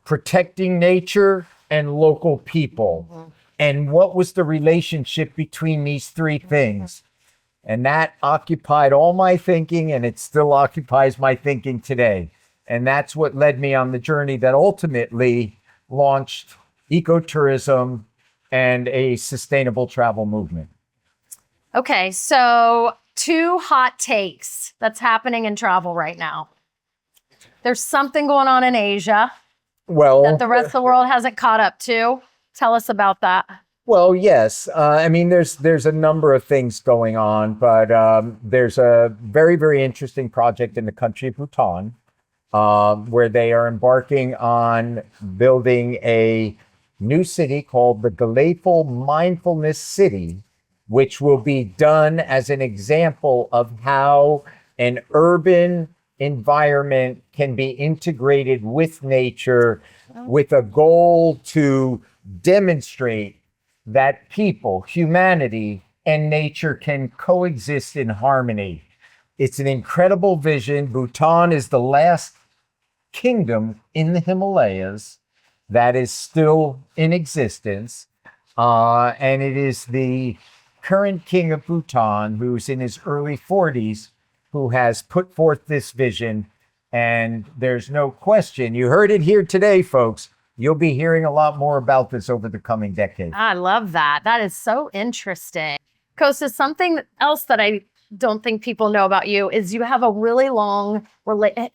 protecting nature, and local people. Mm-hmm. And what was the relationship between these three things? And that occupied all my thinking, and it still occupies my thinking today. And that's what led me on the journey that ultimately launched ecotourism and a sustainable travel movement. Okay, so 2 hot takes that's happening in travel right now. There's something going on in Asia that the rest of the world hasn't caught up to. Tell us about that. Well, yes. There's a number of things going on, but there's a very, very interesting project in the country of Bhutan where they are embarking on building a new city called the Grateful Mindfulness City, which will be done as an example of how an urban environment can be integrated with nature with a goal to demonstrate that people, humanity, and nature can coexist in harmony. It's an incredible vision. Bhutan is the last kingdom in the Himalayas that is still in existence. And it is the current king of Bhutan, who's in his early 40s, who has put forth this vision. And there's no question, you heard it here today, folks. You'll be hearing a lot more about this over the coming decade. I love that. That is so interesting. Costas, something else that I don't think people know about you is you have a really long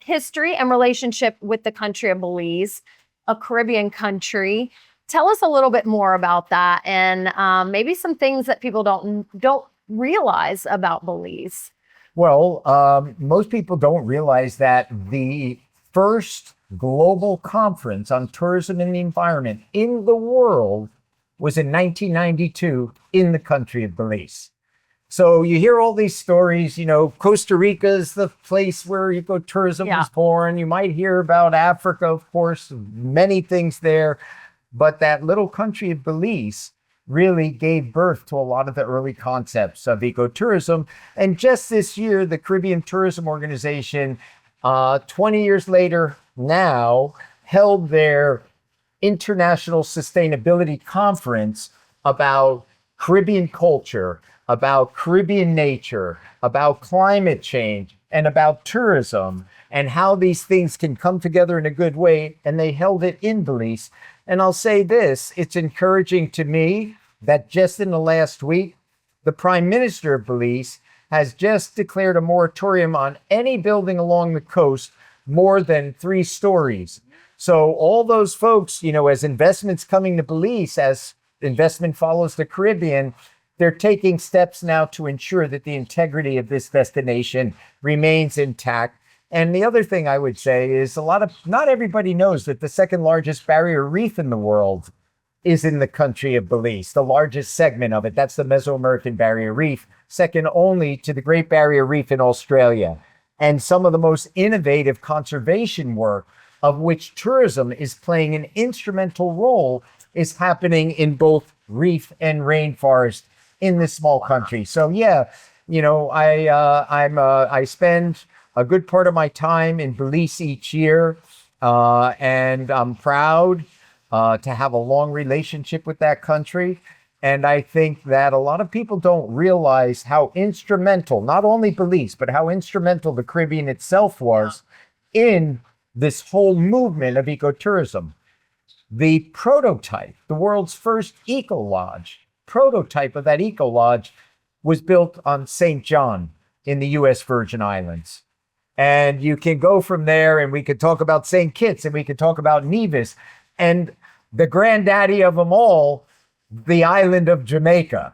history and relationship with the country of Belize, a Caribbean country. Tell us a little bit more about that and maybe some things that people don't realize about Belize. Well, most people don't realize that the first global conference on tourism and the environment in the world was in 1992 in the country of Belize. So you hear all these stories, Costa Rica is the place where ecotourism was born. You might hear about Africa, of course, many things there. But that little country of Belize really gave birth to a lot of the early concepts of ecotourism. And just this year, the Caribbean Tourism Organization, 20 years later now, held their International Sustainability Conference about Caribbean culture, about Caribbean nature, about climate change, and about tourism, and how these things can come together in a good way. And they held it in Belize. And I'll say this, it's encouraging to me that just in the last week, the Prime Minister of Belize has just declared a moratorium on any building along the coast more than 3 stories. So all those folks, as investments coming to Belize, as investment follows the Caribbean, they're taking steps now to ensure that the integrity of this destination remains intact. And the other thing I would say is not everybody knows that the second largest barrier reef in the world is in the country of Belize, the largest segment of it. That's the Mesoamerican Barrier Reef, second only to the Great Barrier Reef in Australia. And some of the most innovative conservation work, of which tourism is playing an instrumental role, is happening in both reef and rainforest in this small country. So yeah, I spend a good part of my time in Belize each year, and I'm proud to have a long relationship with that country. And I think that a lot of people don't realize how instrumental, not only Belize, but how instrumental the Caribbean itself was in this whole movement of ecotourism. The prototype, the world's first eco lodge, prototype of that eco lodge was built on St. John in the U.S. Virgin Islands. And you can go from there, and we could talk about St. Kitts, and we could talk about Nevis, and the granddaddy of them all, the island of Jamaica.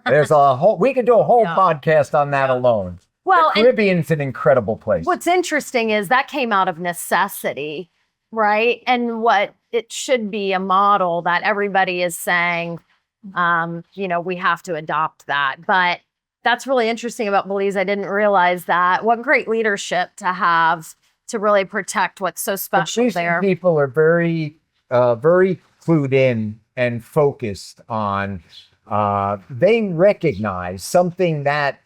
We could do a whole podcast on that alone. Well, the Caribbean's an incredible place. What's interesting is that came out of necessity, right? And what it should be a model that everybody is saying, we have to adopt that. But that's really interesting about Belize. I didn't realize that. What great leadership to have to really protect what's so special there. People are very, very clued in and focused on, they recognize something that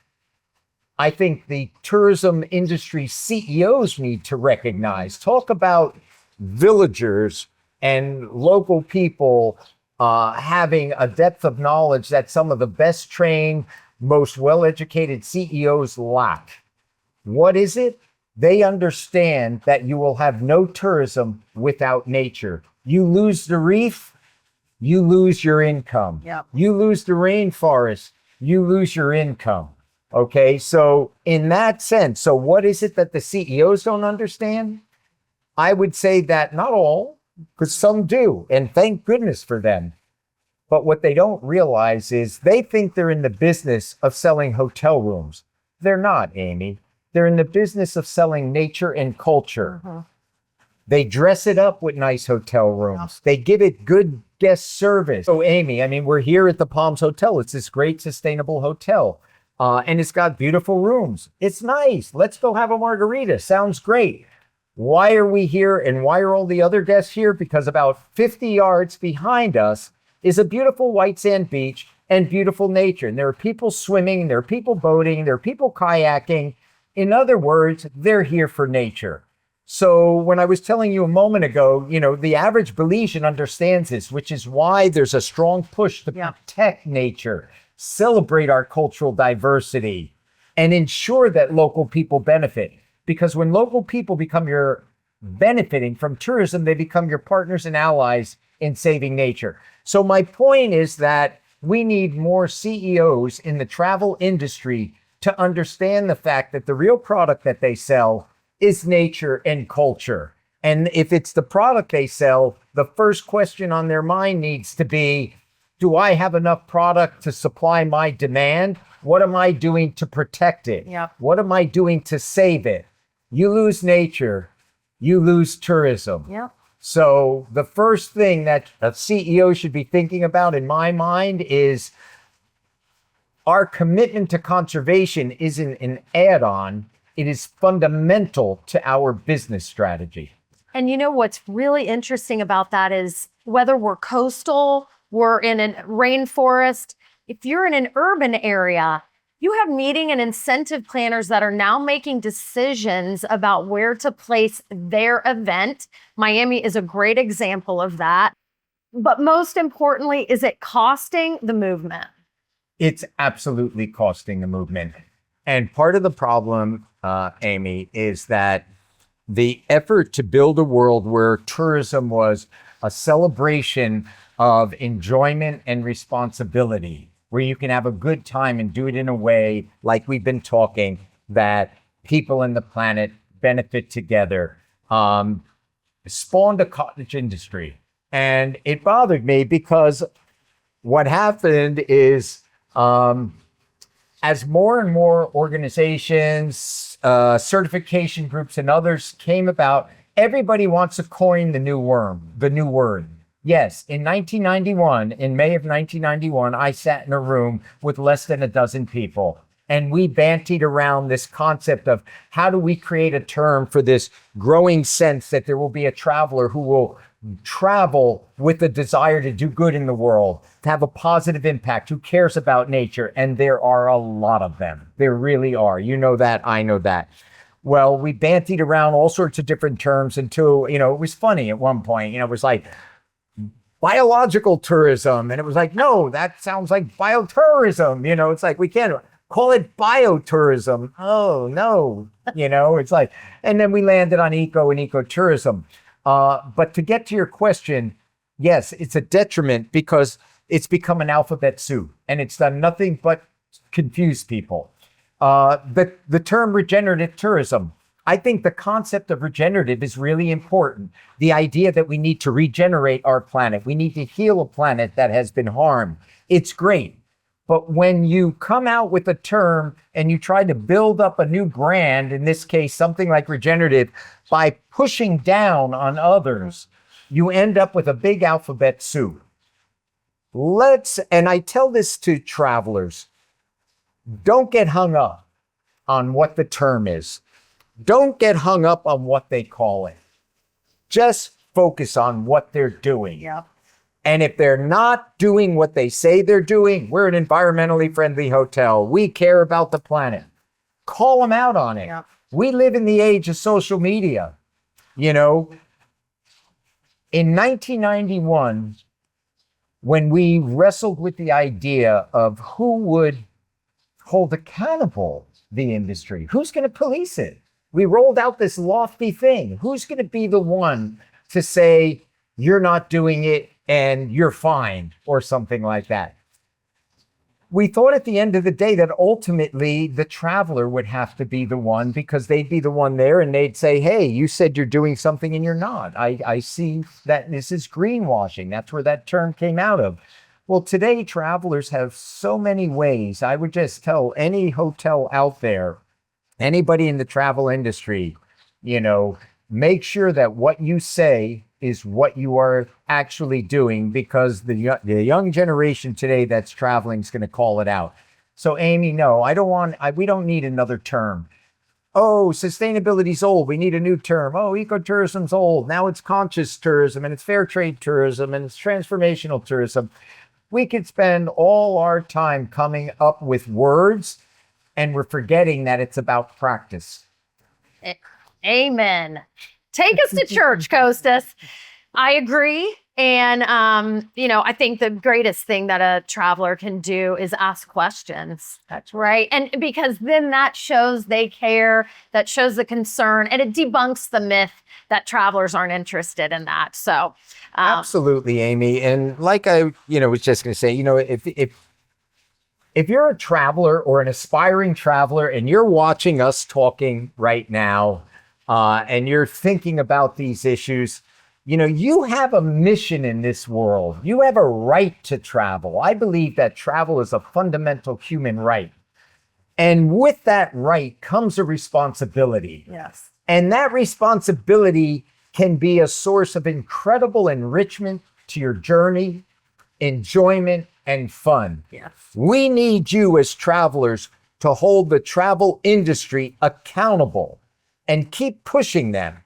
I think the tourism industry CEOs need to recognize. Talk about villagers and local people having a depth of knowledge that some of the best trained, most well-educated CEOs lack. What is it? They understand that you will have no tourism without nature. You lose the reef, you lose your income. Yep. You lose the rainforest, you lose your income. Okay, so in that sense, so what is it that the CEOs don't understand? I would say that not all, because some do, and thank goodness for them. But what they don't realize is they think they're in the business of selling hotel rooms. They're not, Amy. They're in the business of selling nature and culture. Mm-hmm. They dress it up with nice hotel rooms. They give it good guest service. So Amy, we're here at the Palms Hotel. It's this great sustainable hotel. And it's got beautiful rooms. It's nice. Let's go have a margarita. Sounds great. Why are we here and why are all the other guests here? Because about 50 yards behind us is a beautiful white sand beach and beautiful nature. And there are people swimming, there are people boating, there are people kayaking. In other words, they're here for nature. So when I was telling you a moment ago, the average Belizean understands this, which is why there's a strong push to protect nature, celebrate our cultural diversity, and ensure that local people benefit. Because when local people become your benefiting from tourism, they become your partners and allies in saving nature. So my point is that we need more CEOs in the travel industry to understand the fact that the real product that they sell is nature and culture. And if it's the product they sell, the first question on their mind needs to be, do I have enough product to supply my demand? What am I doing to protect it? Yep. What am I doing to save it? You lose nature, you lose tourism. Yep. So the first thing that a CEO should be thinking about in my mind is our commitment to conservation isn't an add-on. It is fundamental to our business strategy. And what's really interesting about that is whether we're coastal, we're in a rainforest, if you're in an urban area, you have meeting and incentive planners that are now making decisions about where to place their event. Miami is a great example of that. But most importantly, is it costing the movement? It's absolutely costing the movement. And part of the problem, Amy, is that the effort to build a world where tourism was a celebration of enjoyment and responsibility, where you can have a good time and do it in a way, like we've been talking, that people and the planet benefit together, spawned a cottage industry. And it bothered me because what happened is, as more and more organizations, certification groups, and others came about, everybody wants to coin the new word. Yes, in 1991, in May of 1991, I sat in a room with less than a dozen people, and we bantied around this concept of how do we create a term for this growing sense that there will be a traveler who will travel with a desire to do good in the world, to have a positive impact, who cares about nature. And there are a lot of them. There really are. You know that, I know that. Well, we bantied around all sorts of different terms until, it was funny at one point. It was like biological tourism. And it was like, no, that sounds like biotourism. It's like, we can't call it biotourism. Oh, no. It's like, and then we landed on eco and ecotourism. But to get to your question, yes, it's a detriment because it's become an alphabet soup and it's done nothing but confuse people. The term regenerative tourism, I think the concept of regenerative is really important. The idea that we need to regenerate our planet, we need to heal a planet that has been harmed. It's great. But when you come out with a term and you try to build up a new brand, in this case, something like regenerative, by pushing down on others, you end up with a big alphabet soup. And I tell this to travelers, don't get hung up on what the term is. Don't get hung up on what they call it. Just focus on what they're doing. Yep. And if they're not doing what they say they're doing, we're an environmentally friendly hotel. We care about the planet. Call them out on it. Yep. We live in the age of social media. In 1991, when we wrestled with the idea of who would hold accountable the industry, who's going to police it? We rolled out this lofty thing. Who's going to be the one to say, you're not doing it and you're fine, or something like that? We thought at the end of the day that ultimately the traveler would have to be the one, because they'd be the one there and they'd say, hey, you said you're doing something and you're not. I see that this is greenwashing. That's where that term came out of. Well, today travelers have so many ways. I would just tell any hotel out there, anybody in the travel industry, make sure that what you say is what you are actually doing, because the young generation today that's traveling is going to call it out. So Amy, no, we don't need another term. Oh, sustainability's old. We need a new term. Oh, ecotourism's old. Now it's conscious tourism, and it's fair trade tourism, and it's transformational tourism. We could spend all our time coming up with words, and we're forgetting that it's about practice. Amen. Take us to church, Costas. I agree. And, I think the greatest thing that a traveler can do is ask questions. That's right. And because then that shows they care, that shows the concern, and it debunks the myth that travelers aren't interested in that. So, absolutely, Amy. And like I, was just going to say, if you're a traveler or an aspiring traveler and you're watching us talking right now, and you're thinking about these issues, you have a mission in this world. You have a right to travel. I believe that travel is a fundamental human right. And with that right comes a responsibility. yes. And that responsibility can be a source of incredible enrichment to your journey, enjoyment, and fun. Yes. We need you as travelers to hold the travel industry accountable and keep pushing them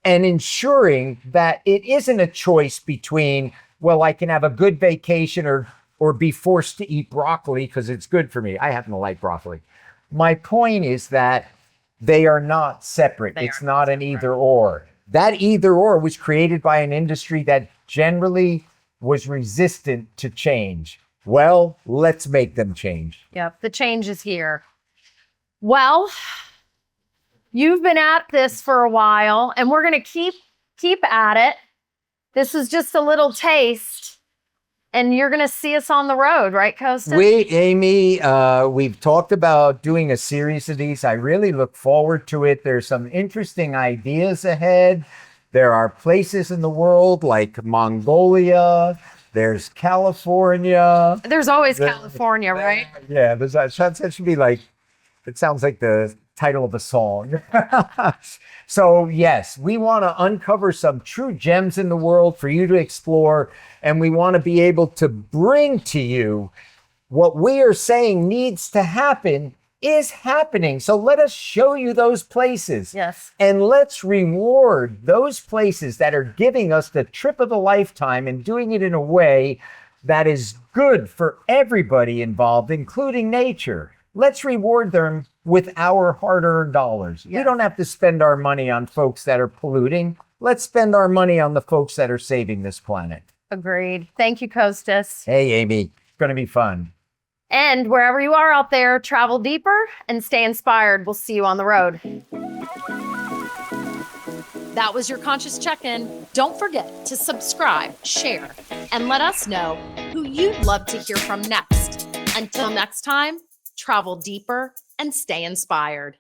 and ensuring that it isn't a choice between, well, I can have a good vacation or be forced to eat broccoli because it's good for me. I happen to like broccoli. My point is that they are not separate. It's not an either or. That either or was created by an industry that generally was resistant to change. Well, let's make them change. Yep, the change is here. Well, you've been at this for a while, and we're going to keep at it. This is just a little taste, and you're going to see us on the road, right, Costas? Amy, we've talked about doing a series of these. I really look forward to it. There's some interesting ideas ahead. There are places in the world like Mongolia. There's California. There's always California, right? Yeah, that should be like, it sounds like the title of a song. So yes, we want to uncover some true gems in the world for you to explore. And we want to be able to bring to you what we are saying needs to happen is happening. So let us show you those places. Yes. And let's reward those places that are giving us the trip of a lifetime and doing it in a way that is good for everybody involved, including nature. Let's reward them with our hard-earned dollars. Yes. We don't have to spend our money on folks that are polluting. Let's spend our money on the folks that are saving this planet. Agreed. Thank you, Costas. Hey, Amy, it's going to be fun. And wherever you are out there, travel deeper and stay inspired. We'll see you on the road. That was your Conscious Check-In. Don't forget to subscribe, share, and let us know who you'd love to hear from next. Until next time, travel deeper and stay inspired.